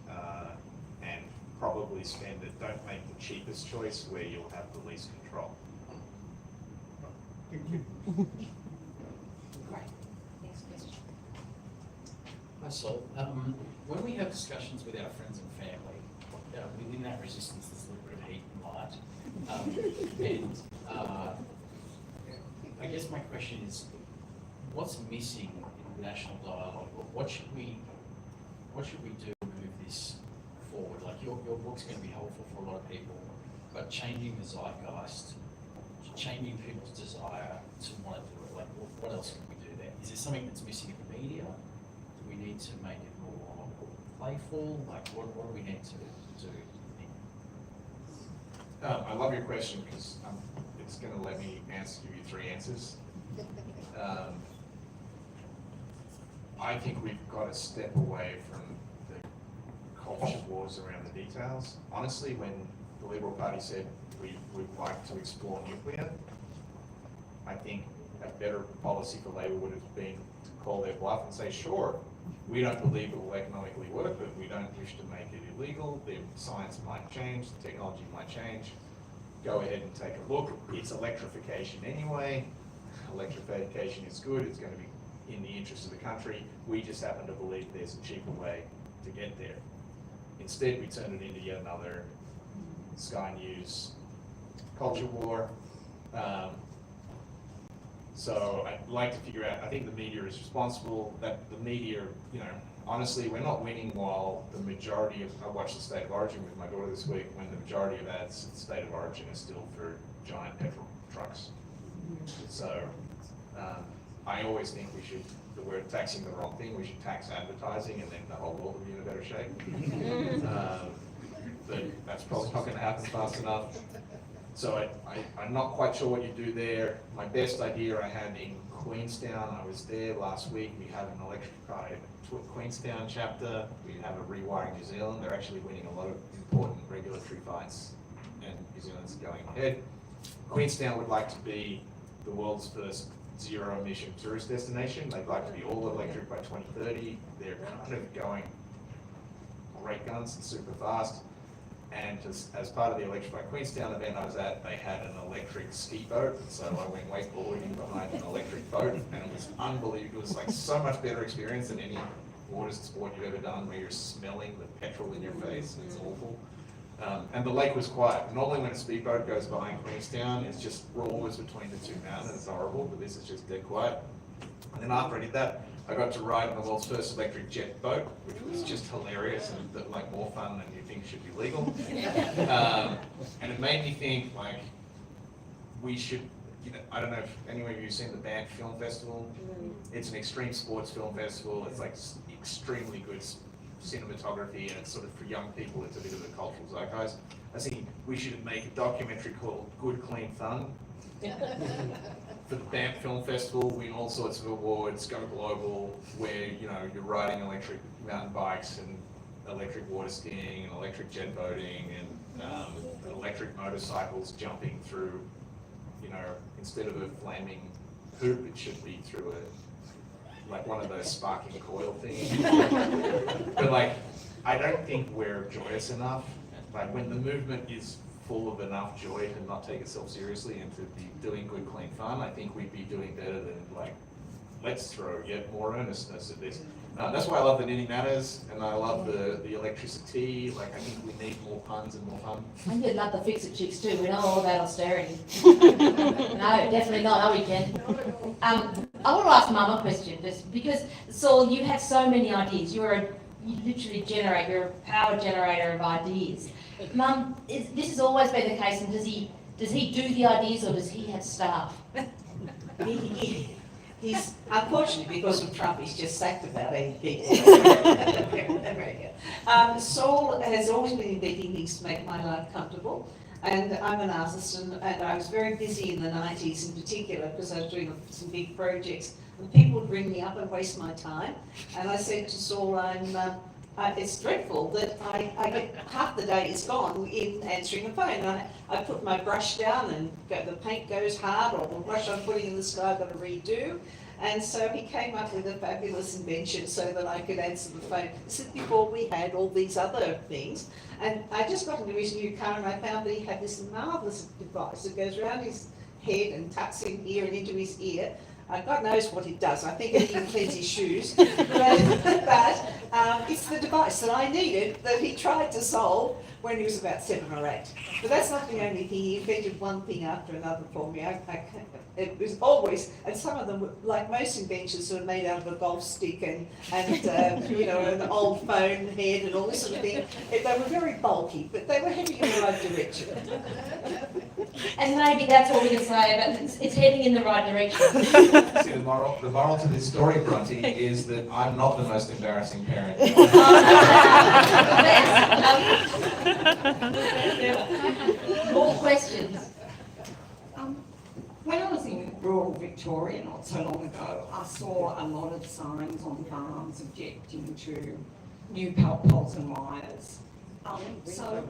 and probably spend it. Don't make the cheapest choice where you'll have the least control. Thank you. Great. Next question. Hi, Saul. When we have discussions with our friends and family, within that resistance there's a little bit of heat and light. I guess my question is, what's missing in the national dialogue? What should we do to move this forward? Like your book's going to be helpful for a lot of people, but changing the zeitgeist, changing people's desire to want to do it. Like what else can we do there? Is there something that's missing in the media? Do we need to make it more playful? Like what do we need to do? I love your question because it's going to let me give you 3 answers. I think we've got to step away from the culture wars around the details. Honestly, when the Liberal Party said we'd like to explore nuclear, I think a better policy for Labor would have been to call their bluff and say, sure, we don't believe it will economically work, but we don't wish to make it illegal. The science might change, the technology might change. Go ahead and take a look. It's electrification anyway. Electrification is good. It's going to be in the interest of the country. We just happen to believe there's a cheaper way to get there. Instead, we turn it into yet another Sky News culture war. So I'd like to figure out, I think the media is responsible, that the media, you know, honestly, we're not winning while the majority of, I watched the State of Origin with my daughter this week, when the majority of ads at the State of Origin is still for giant petrol trucks. So I always think we're taxing the wrong thing. We should tax advertising, and then the whole world will be in a better shape. But that's probably not going to happen fast enough. So I'm not quite sure what you do there. My best idea I had in Queenstown, I was there last week. We have an Electrify Queenstown chapter. We have a Rewiring New Zealand. They're actually winning a lot of important regulatory fights, and New Zealand's going ahead. Queenstown would like to be the world's first zero-emission tourist destination. They'd like to be all electric by 2030. They're kind of going great guns and super fast. And as part of the Electrify Queenstown event I was at, they had an electric ski boat. So I went wakeboarding behind an electric boat, and it was unbelievable. It was like so much better experience than any water sport you've ever done, where you're smelling the petrol in your face. It's awful. And the lake was quiet. Normally when a speedboat goes by in Queenstown, it's just roars between the 2 mountains. It's horrible, but this is just dead quiet. And then after I did that, I got to ride on the world's first electric jet boat, which was just hilarious and like more fun than you think should be legal. And it made me think, like, we should, you know, I don't know if any of you have seen the Banff Film Festival. It's an extreme sports film festival. It's like extremely good cinematography, and it's sort of for young people. It's a bit of a cultural zeitgeist. I think we should make a documentary called Good Clean Fun. For the Banff Film Festival, win all sorts of awards, go global, where, you know, you're riding electric mountain bikes and electric water skiing and electric jet boating and electric motorcycles jumping through, you know, instead of a flaming hoop, it should be through like one of those sparking coil things. But like, I don't think we're joyous enough. Like when the movement is full of enough joy to not take itself seriously and to be doing good, clean fun, I think we'd be doing better than like, let's throw yet more earnestness at this. That's why I love the Knitting Matters, and I love the electricity. Like, I think we need more puns and more fun. And you'd love the fix-it chicks too. We know all about austerity. No, definitely not. No, we can. I want to ask Mum a question, just because Saul, you have so many ideas. You literally generate. You're a power generator of ideas. Mum, this has always been the case. And does he do the ideas, or does he have staff? He's, unfortunately, because of Trump, he's just sacked about 8 people. Saul has always been inventing things to make my life comfortable. And I'm an artist, and I was very busy in the 90s in particular because I was doing some big projects. And people would ring me up and waste my time. And I said to Saul, it's dreadful that I get half the day is gone in answering the phone. I put my brush down and the paint goes hard, or the brush I'm putting in the sky I've got to redo. And so he came up with a fabulous invention so that I could answer the phone. This is before we had all these other things. And I just got into his new car and I found that he had this marvellous device that goes around his head and tucks in here and into his ear. God knows what it does. I think it even cleans his shoes. But it's the device that I needed that he tried to solve when he was about 7 or 8. But that's not the only thing. He invented one thing after another for me. It was always, and some of them were, like most inventions, were made out of a golf stick and an old phone head and all this sort of thing. They were very bulky, but they were heading in the right direction. And maybe that's all we can say about it. It's heading in the right direction. See, the moral to this story, Bronte, is that I'm not the most embarrassing parent. More questions? When I was in rural Victoria not so long ago, I saw a lot of signs on farms objecting to new poles and wires. So,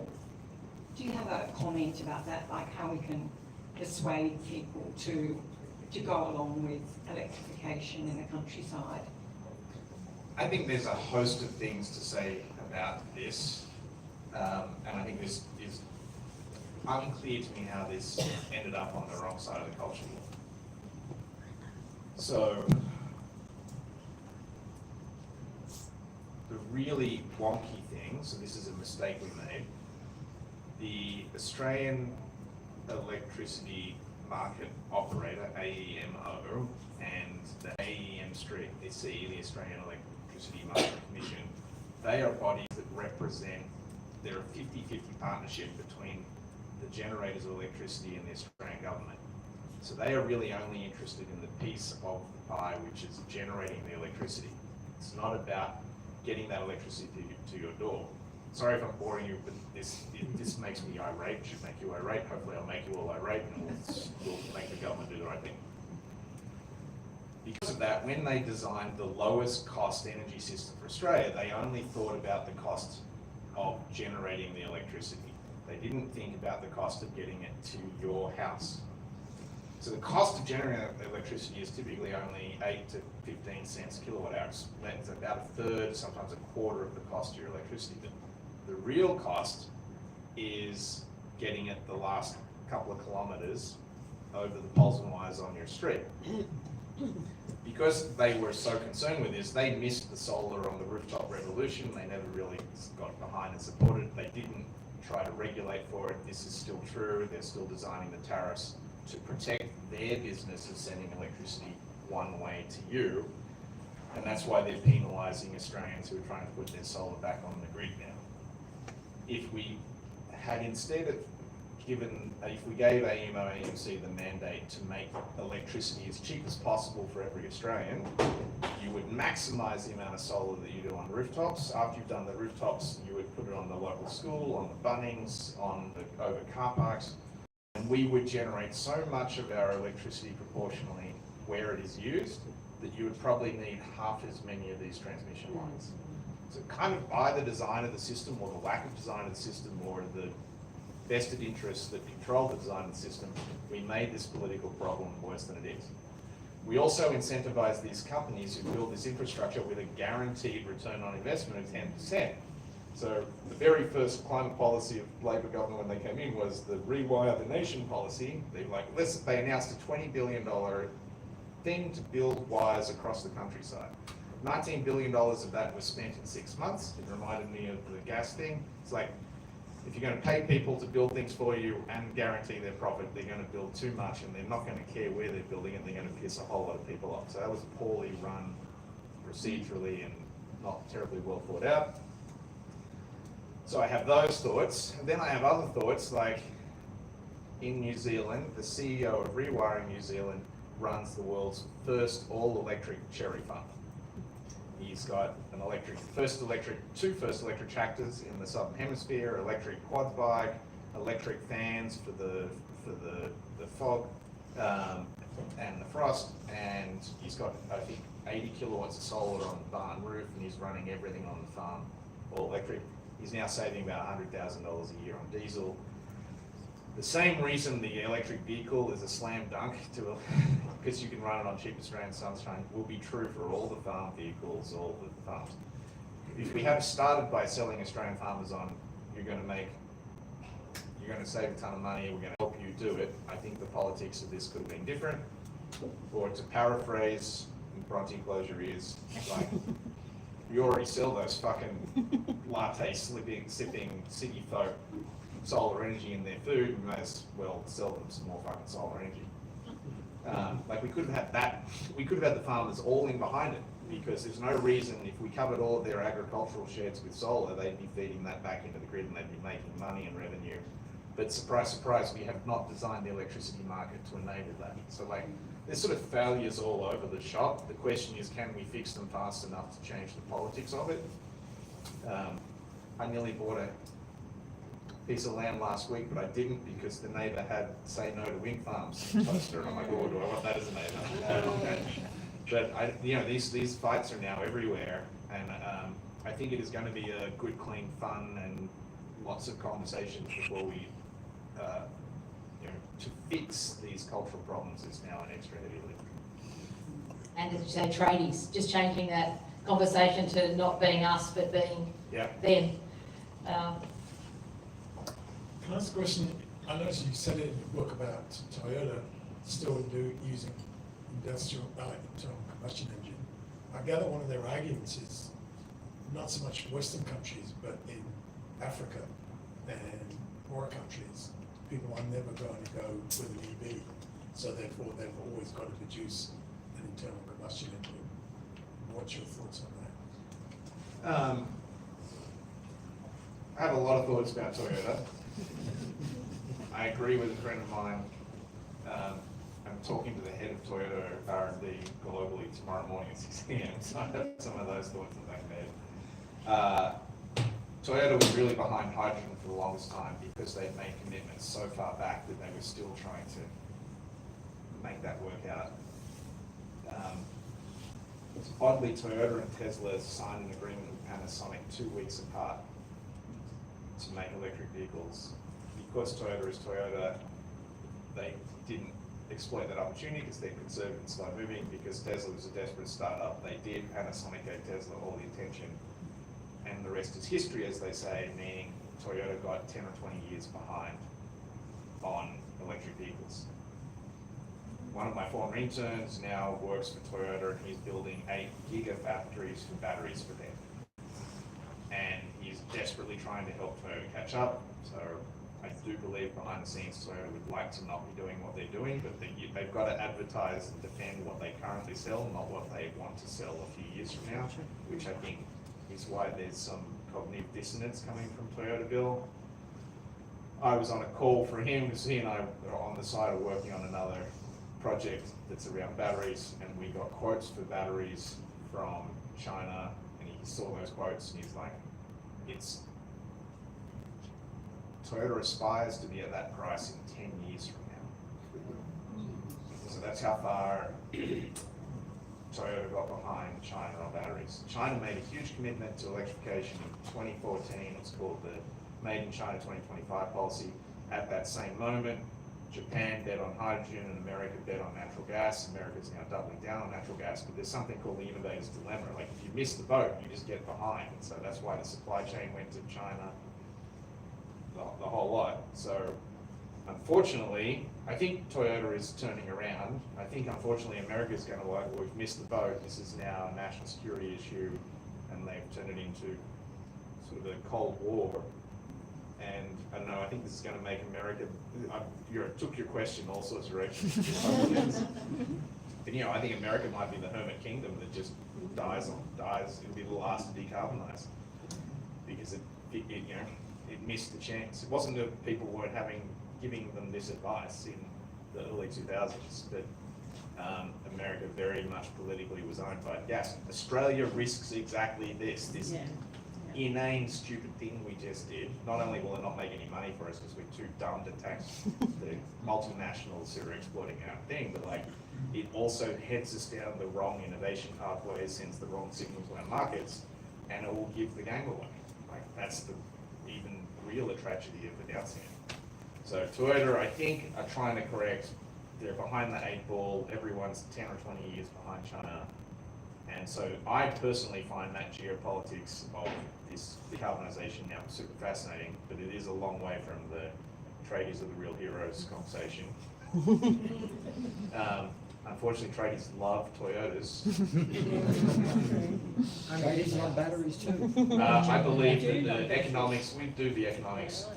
do you have a comment about that, like how we can persuade people to go along with electrification in the countryside? I think there's a host of things to say about this, and I think this is unclear to me how this ended up on the wrong side of the culture war. So, the really wonky thing, so this is a mistake we made, the Australian Electricity Market Operator, AEMO, and the AEMC, the Australian Electricity Market Commission, they are bodies that represent, they're a 50-50 partnership between the generators of electricity and the Australian government. So they are really only interested in the piece of the pie which is generating the electricity. It's not about getting that electricity to your door. Sorry if I'm boring you, but this makes me irate. It should make you irate. Hopefully I'll make you all irate and we'll make the government do the right thing. Because of that, when they designed the lowest cost energy system for Australia, they only thought about the cost of generating the electricity. They didn't think about the cost of getting it to your house. So the cost of generating electricity is typically only 8 to 15 cents kilowatt hours. That's about a third, sometimes a quarter of the cost of your electricity. But the real cost is getting it the last couple of kilometres over the poles and wires on your street. Because they were so concerned with this, they missed the solar on the rooftop revolution. They never really got behind and supported it. They didn't try to regulate for it. This is still true. They're still designing the tariffs to protect their business of sending electricity one way to you. And that's why they're penalising Australians who are trying to put their solar back on the grid now. If we had instead of if we gave AEMO, AEMC the mandate to make electricity as cheap as possible for every Australian, you would maximise the amount of solar that you do on rooftops. After you've done the rooftops, you would put it on the local school, on the Bunnings, over car parks, and we would generate so much of our electricity proportionally where it is used that you would probably need half as many of these transmission lines. So kind of by the design of the system, or the lack of design of the system, or the vested interests that control the design of the system, we made this political problem worse than it is. We also incentivize these companies who build this infrastructure with a guaranteed return on investment of 10%. So the very first climate policy of Labor government when they came in was the Rewire the Nation policy. They announced a $20 billion thing to build wires across the countryside. $19 billion of that was spent in 6 months. It reminded me of the gas thing. It's like, if you're going to pay people to build things for you and guarantee their profit, they're going to build too much and they're not going to care where they're building it. They're going to piss a whole lot of people off. So that was poorly run procedurally and not terribly well thought out. So I have those thoughts. And then I have other thoughts, like in New Zealand, the CEO of Rewiring New Zealand runs the world's first all-electric cherry farm. He's got two first electric tractors in the Southern Hemisphere, electric quad bike, electric fans for the fog and the frost, and he's got, I think, 80 kilowatts of solar on the barn roof, and he's running everything on the farm all electric. He's now saving about $100,000 a year on diesel. The same reason the electric vehicle is a slam dunk because you can run it on cheap Australian sunshine will be true for all the farm vehicles, all the farms. If we have started by selling Australian farmers on, you're going to save a ton of money, we're going to help you do it. I think the politics of this could have been different. Or to paraphrase Bronte, close your ears, like, you already sell those fucking latte sipping city folk solar energy in their food, we may as well sell them some more fucking solar energy. Like we could have had that, we could have had the farmers all in behind it, because there's no reason if we covered all of their agricultural sheds with solar, they'd be feeding that back into the grid and they'd be making money and revenue. But surprise, surprise, we have not designed the electricity market to enable that. So like, there's sort of failures all over the shop. The question is, can we fix them fast enough to change the politics of it? I nearly bought a piece of land last week, but I didn't because the neighbour had "Say No to Wind Farms" poster, and I'm like, oh, do I want that as a neighbour? But these fights are now everywhere, and I think it is going to be a good, clean, fun, and lots of conversations before we, to fix these cultural problems is now an extra heavy lift. And as you say, tradies, just changing that conversation to not being us, but being them. Can I ask a question? I noticed you said in your book about Toyota still using internal combustion engine. I gather one of their arguments is not so much Western countries, but in Africa and poorer countries, people are never going to go with an EV, so therefore they've always got to produce an internal combustion engine. What's your thoughts on that? I have a lot of thoughts about Toyota. I agree with a friend of mine. I'm talking to the head of Toyota R&D globally tomorrow morning at 6 a.m. So I have some of those thoughts in the back of my head. Toyota was really behind hydrogen for the longest time because they'd made commitments so far back that they were still trying to make that work out. Oddly, Toyota and Tesla signed an agreement with Panasonic 2 weeks apart to make electric vehicles. Because Toyota is Toyota, they didn't exploit that opportunity because they're conservative and slow moving. Because Tesla was a desperate startup, they did. Panasonic gave Tesla all the attention, and the rest is history, as they say, meaning Toyota got 10 or 20 years behind on electric vehicles. One of my former interns now works for Toyota, and he's building 8 gigafactories for batteries for them. And he's desperately trying to help Toyota catch up. So I do believe behind the scenes Toyota would like to not be doing what they're doing, but they've got to advertise and defend what they currently sell, not what they want to sell a few years from now, which I think is why there's some cognitive dissonance coming from Toyotaville. I was on a call for him because he and I are on the side of working on another project that's around batteries, and we got quotes for batteries from China, and he saw those quotes and he's like, Toyota aspires to be at that price in 10 years from now. So that's how far Toyota got behind China on batteries. China made a huge commitment to electrification in 2014. It's called the Made in China 2025 policy. At that same moment, Japan bet on hydrogen and America bet on natural gas. America's now doubling down on natural gas, but there's something called the innovator's dilemma. Like if you miss the boat, you just get behind. And so that's why the supply chain went to China, the whole lot. So unfortunately, I think Toyota is turning around. I think unfortunately America's going to like, well, we've missed the boat. This is now a national security issue, and they've turned it into sort of a Cold War. And I don't know, I think this is going to make America, took your question all sorts of directions. But you know, I think America might be the hermit kingdom that just dies, it'll be the last to decarbonize. Because it missed the chance. It wasn't that people weren't giving them this advice in the early 2000s, but America very much politically was owned by gas. Australia risks exactly this inane, stupid thing we just did. Not only will it not make any money for us because we're too dumb to tax the multinationals who are exploiting our thing, but like it also heads us down the wrong innovation pathways, sends the wrong signals to our markets, and it will give the game away. Like that's the even realer tragedy of announcing it. So Toyota, I think, are trying to correct. They're behind the 8 ball. Everyone's 10 or 20 years behind China. And so I personally find that geopolitics of this decarbonisation now super fascinating, but it is a long way from the tradies are the real heroes conversation. Unfortunately, tradies love Toyotas. Tradies love batteries too. I believe that the economics, we do the economics.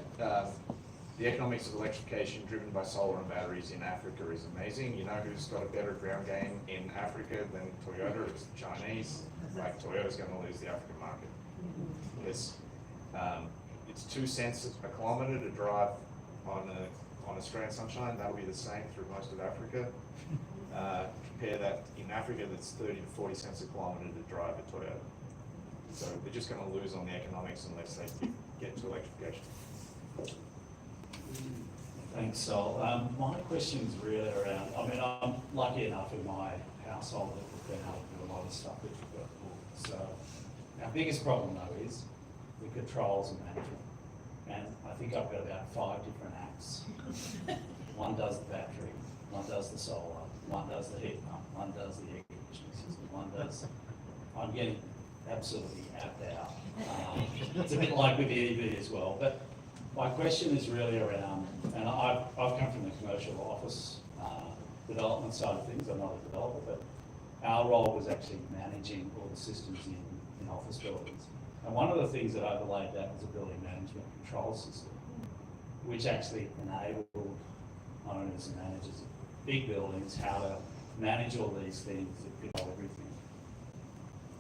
The economics of electrification driven by solar and batteries in Africa is amazing. You know who's got a better ground game in Africa than Toyota? It's the Chinese. Like Toyota's going to lose the African market. It's 2 cents a kilometre to drive on Australian sunshine. That'll be the same through most of Africa. Compare that in Africa, that's 30 to 40 cents a kilometre to drive a Toyota. So they're just going to lose on the economics unless they get to electrification. Thanks, Sol. My question's really around, I mean, I'm lucky enough in my household that we've been able to do a lot of stuff that we've got booked. So our biggest problem though is the controls and management. And I think I've got about 5 different apps. One does the battery, one does the solar, one does the heat pump, one does the air conditioning system, one does, I'm getting absolutely apped out. It's a bit like with the EV as well, but my question is really around, and I've come from the commercial office development side of things. I'm not a developer, but our role was actually managing all the systems in office buildings. And one of the things that overlaid that was a building management control system, which actually enabled owners and managers of big buildings how to manage all these things that control everything.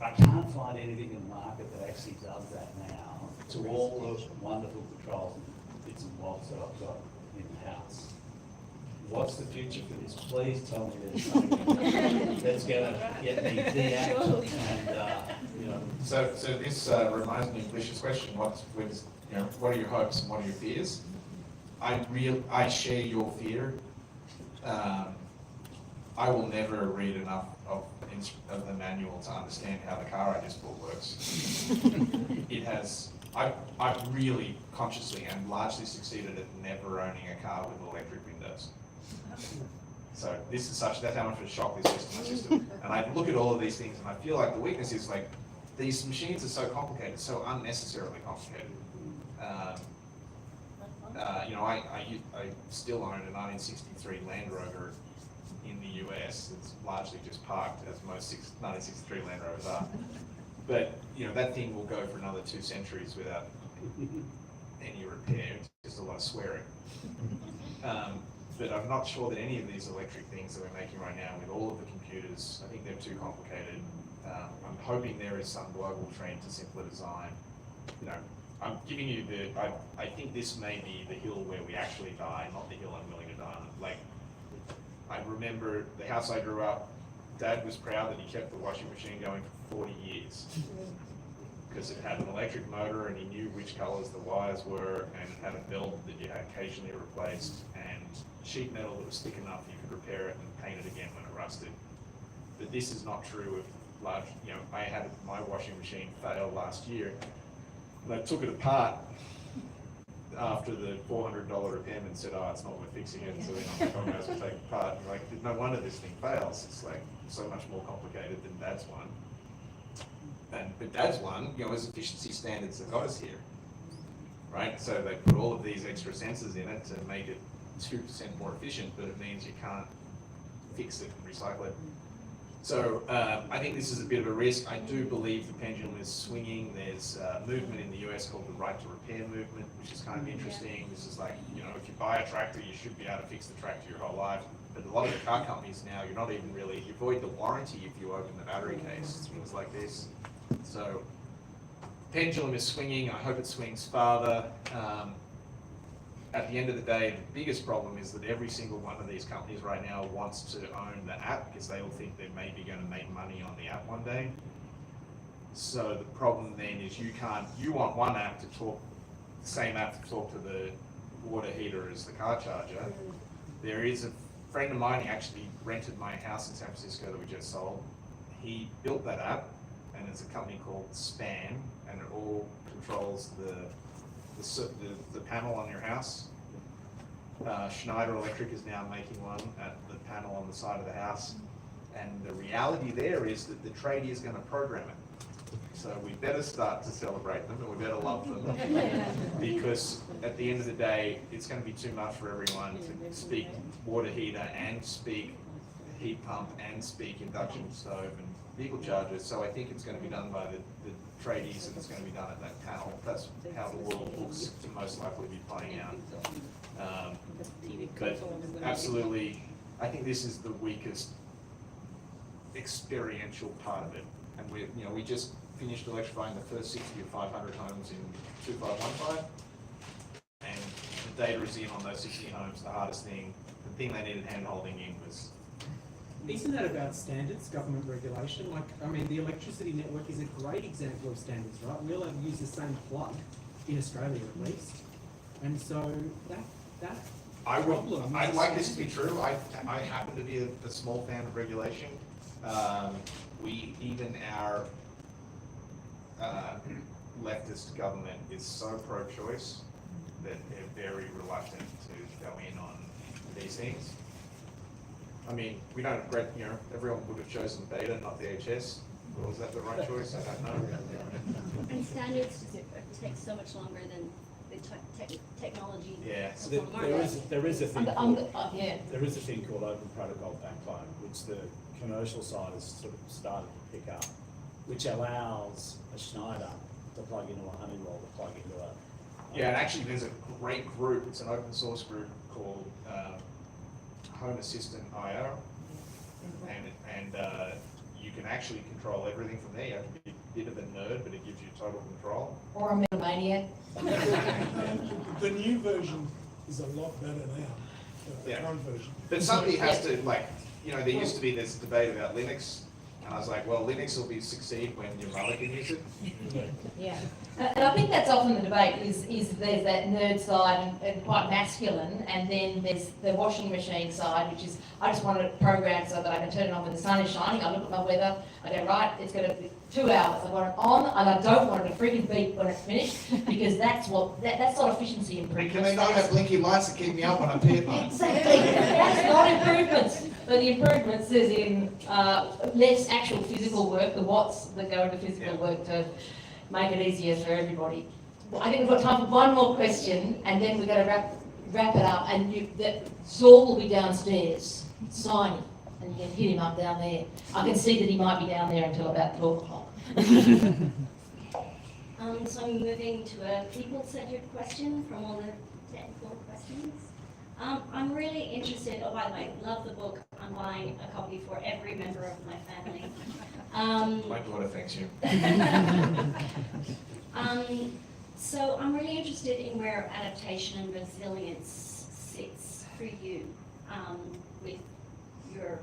I can't find anything in the market that actually does that now, to all the wonderful controls and bits and bobs that I've got in the house. What's the future for this? Please tell me there's something that's going to get me deactive and, So this reminds me of Lish's question. What are your hopes and what are your fears? I share your fear. I will never read enough of the manual to understand how the car I just bought works. I've really consciously and largely succeeded at never owning a car with electric windows. So that's how much of a shock this is to my system. And I look at all of these things and I feel like the weakness is like, these machines are so complicated, so unnecessarily complicated. I still own a 1963 Land Rover in the US. It's largely just parked, as most 1963 Land Rovers are. But that thing will go for another 2 centuries without any repair. It's just a lot of swearing. But I'm not sure that any of these electric things that we're making right now, with all of the computers, I think they're too complicated. I'm hoping there is some global trend to simpler design. I'm giving you I think this may be the hill where we actually die, not the hill I'm willing to die on. Like, I remember the house I grew up, Dad was proud that he kept the washing machine going for 40 years. Because it had an electric motor and he knew which colours the wires were, and it had a belt that you had occasionally replaced, and sheet metal that was thick enough you could repair it and paint it again when it rusted. But this is not true of large, I had my washing machine fail last year, and I took it apart after the $400 repairman said, oh, it's not worth fixing it, so then I'm like, I might as well take it apart. And like, no wonder this thing fails. It's like so much more complicated than Dad's one. But Dad's one, you know, his efficiency standards that got us here, right? So they put all of these extra sensors in it to make it 2% more efficient, but it means you can't fix it and recycle it. So I think this is a bit of a risk. I do believe the pendulum is swinging. There's a movement in the US called the right to repair movement, which is kind of interesting. This is like, you know, if you buy a tractor, you should be able to fix the tractor your whole life. But a lot of the car companies now, you're not even really, you void the warranty if you open the battery case, things like this. So pendulum is swinging. I hope it swings farther. At the end of the day, the biggest problem is that every single one of these companies right now wants to own the app because they all think they're maybe going to make money on the app one day. So the problem then is you want one app to talk, the same app to talk to the water heater as the car charger. There is a friend of mine who actually rented my house in San Francisco that we just sold. He built that app, and it's a company called Span, and it all controls the panel on your house. Schneider Electric is now making one at the panel on the side of the house. And the reality there is that the tradie is going to program it. So we better start to celebrate them and we better love them. Because at the end of the day, it's going to be too much for everyone to speak water heater and speak heat pump and speak induction stove and vehicle chargers. So I think it's going to be done by the tradies, and it's going to be done at that panel. That's how the world looks to most likely be playing out. But absolutely, I think this is the weakest experiential part of it. And we just finished electrifying the first 60 of 500 homes in 2515. And the data is in on those 60 homes. The hardest thing, the thing they needed hand-holding in was. Isn't that about standards, government regulation? Like, I mean, the electricity network is a great example of standards, right? We all have to use the same plug in Australia at least. And so that problem. I'd like this to be true. I happen to be a small fan of regulation. Our leftist government is so pro-choice that they're very reluctant to go in on these things. I mean, we don't regret, everyone would have chosen beta, not the HS. Or was that the right choice? I don't know. And standards take so much longer than the technology. Yeah. So there is a thing there is a thing called open protocol backbone, which the commercial side has sort of started to pick up, which allows a Schneider to plug into a Honeywell, to plug into a. Yeah, and actually there's a great group, it's an open source group called Home Assistant IO, and you can actually control everything from there. You have to be a bit of a nerd, but it gives you total control. Or a megalomaniac. The new version is a lot better now, the current version. But somebody has to, there used to be this debate about Linux, and I was like, well, Linux will succeed when your mother can use it. Yeah, and I think that's often the debate is there's that nerd side and quite masculine, and then there's the washing machine side, which is I just want it programmed so that I can turn it on when the sun is shining. I look at my weather, I go, right, it's going to be 2 hours. I want it on, and I don't want it to freaking beep when it's finished, because that's not efficiency improvement. Can they not have blinky lights that keep me up when I'm peeing on? Exactly, that's not improvements. But the improvements is in less actual physical work, the watts that go into physical work to make it easier for everybody. I think we've got time for one more question, and then we're going to wrap it up. And Saul will be downstairs signing, and you can hit him up down there. I can see that he might be down there until about 12 o'clock. So I'm moving to a people-centered question from all the technical questions. I'm really interested, by the way, love the book. I'm buying a copy for every member of my family. My daughter thanks you. So I'm really interested in where adaptation and resilience sits for you with your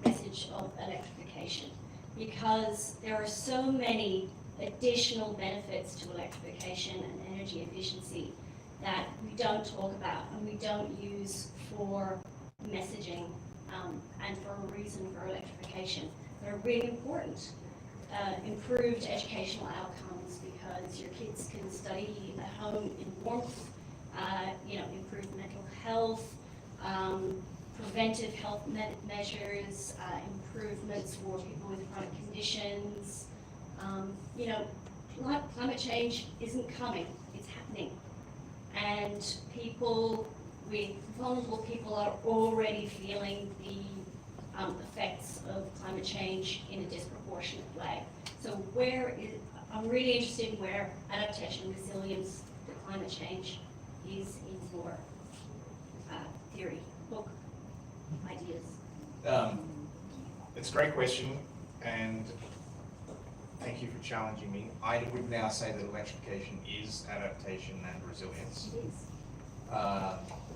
message of electrification, because there are so many additional benefits to electrification and energy efficiency that we don't talk about and we don't use for messaging and for a reason for electrification. They're really important. Improved educational outcomes, because your kids can study at home in warmth improved mental health, preventive health measures, improvements for people with chronic conditions. Climate change isn't coming, it's happening. And vulnerable people are already feeling the effects of climate change in a disproportionate way. So I'm really interested in where adaptation and resilience to climate change is in your theory, book, ideas. It's a great question, and thank you for challenging me. I would now say that electrification is adaptation and resilience. It is.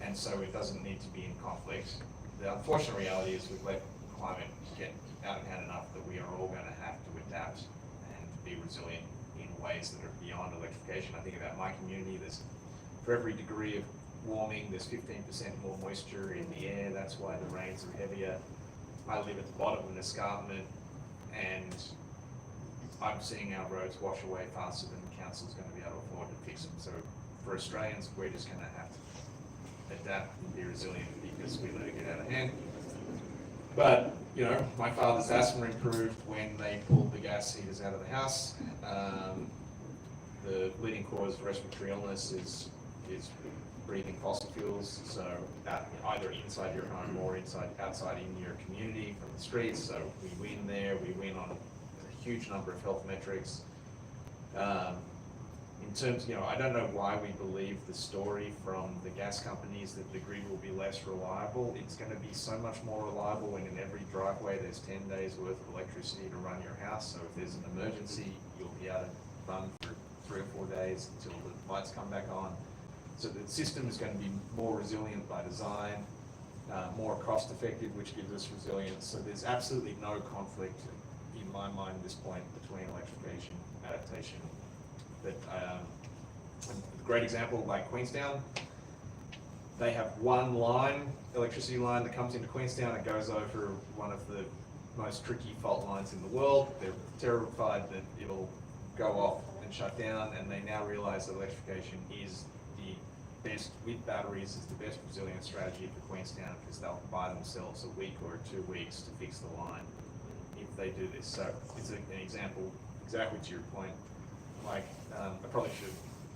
And so it doesn't need to be in conflict. The unfortunate reality is we've let climate get out of hand enough that we are all going to have to adapt and be resilient in ways that are beyond electrification. I think about my community, for every degree of warming, there's 15% more moisture in the air. That's why the rains are heavier. I live at the bottom of an escarpment, and I'm seeing our roads wash away faster than the council's going to be able to afford to fix them. So for Australians, we're just going to have to adapt and be resilient because we let it get out of hand. But, my father's asthma improved when they pulled the gas heaters out of the house. The leading cause of respiratory illness is breathing fossil fuels, so either inside your home or outside in your community from the streets. So we win there. We win on a huge number of health metrics. In terms, I don't know why we believe the story from the gas companies that the grid will be less reliable. It's going to be so much more reliable when in every driveway there's 10 days worth of electricity to run your house. So if there's an emergency, you'll be able to run for 3 or 4 days until the lights come back on. So the system is going to be more resilient by design, more cost effective, which gives us resilience. So there's absolutely no conflict in my mind at this point between electrification, adaptation. But a great example, like Queenstown, they have one electricity line that comes into Queenstown. It goes over one of the most tricky fault lines in the world. They're terrified that it'll go off and shut down, and they now realize that electrification is the best, with batteries, is the best resilient strategy for Queenstown, because they'll buy themselves a week or 2 weeks to fix the line if they do this. So it's an example, exactly to your point. I probably should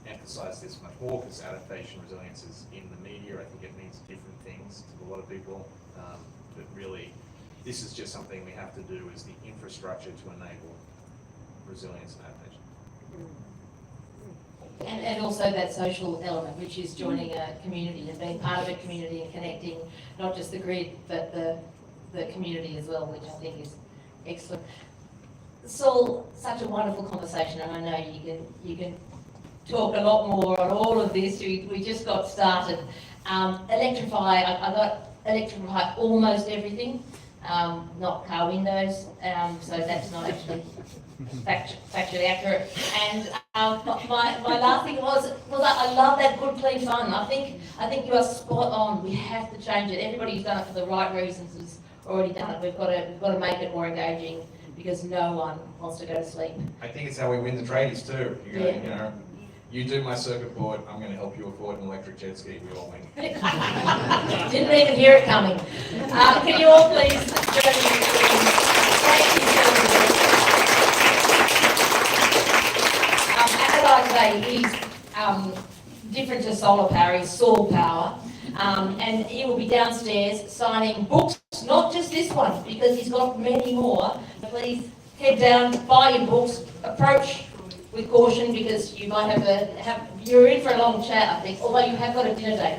emphasize this much more, because adaptation resilience is in the media. I think it means different things to a lot of people, but really this is just something we have to do as the infrastructure to enable resilience and adaptation. And also that social element, which is joining a community and being part of a community and connecting not just the grid, but the community as well, which I think is excellent. Saul, such a wonderful conversation, and I know you can talk a lot more on all of this. We just got started. Electrify, I got electrify almost everything, not car windows, so that's not actually factually accurate. And my last thing was I love that good, clean fun. I think you are spot on. We have to change it. Everybody who's done it for the right reasons has already done it. We've got to make it more engaging, because no one wants to go to sleep. I think it's how we win the tradies too. You do my circuit board, I'm going to help you afford an electric jet ski. We all win. Didn't even hear it coming. Can you all please join me? Thank you, today is different to solar power, is Saul Power. And he will be downstairs signing books, not just this one, because he's got many more. Please head down, buy your books, approach with caution, because you might you're in for a long chat, I think, although you have got a dinner date.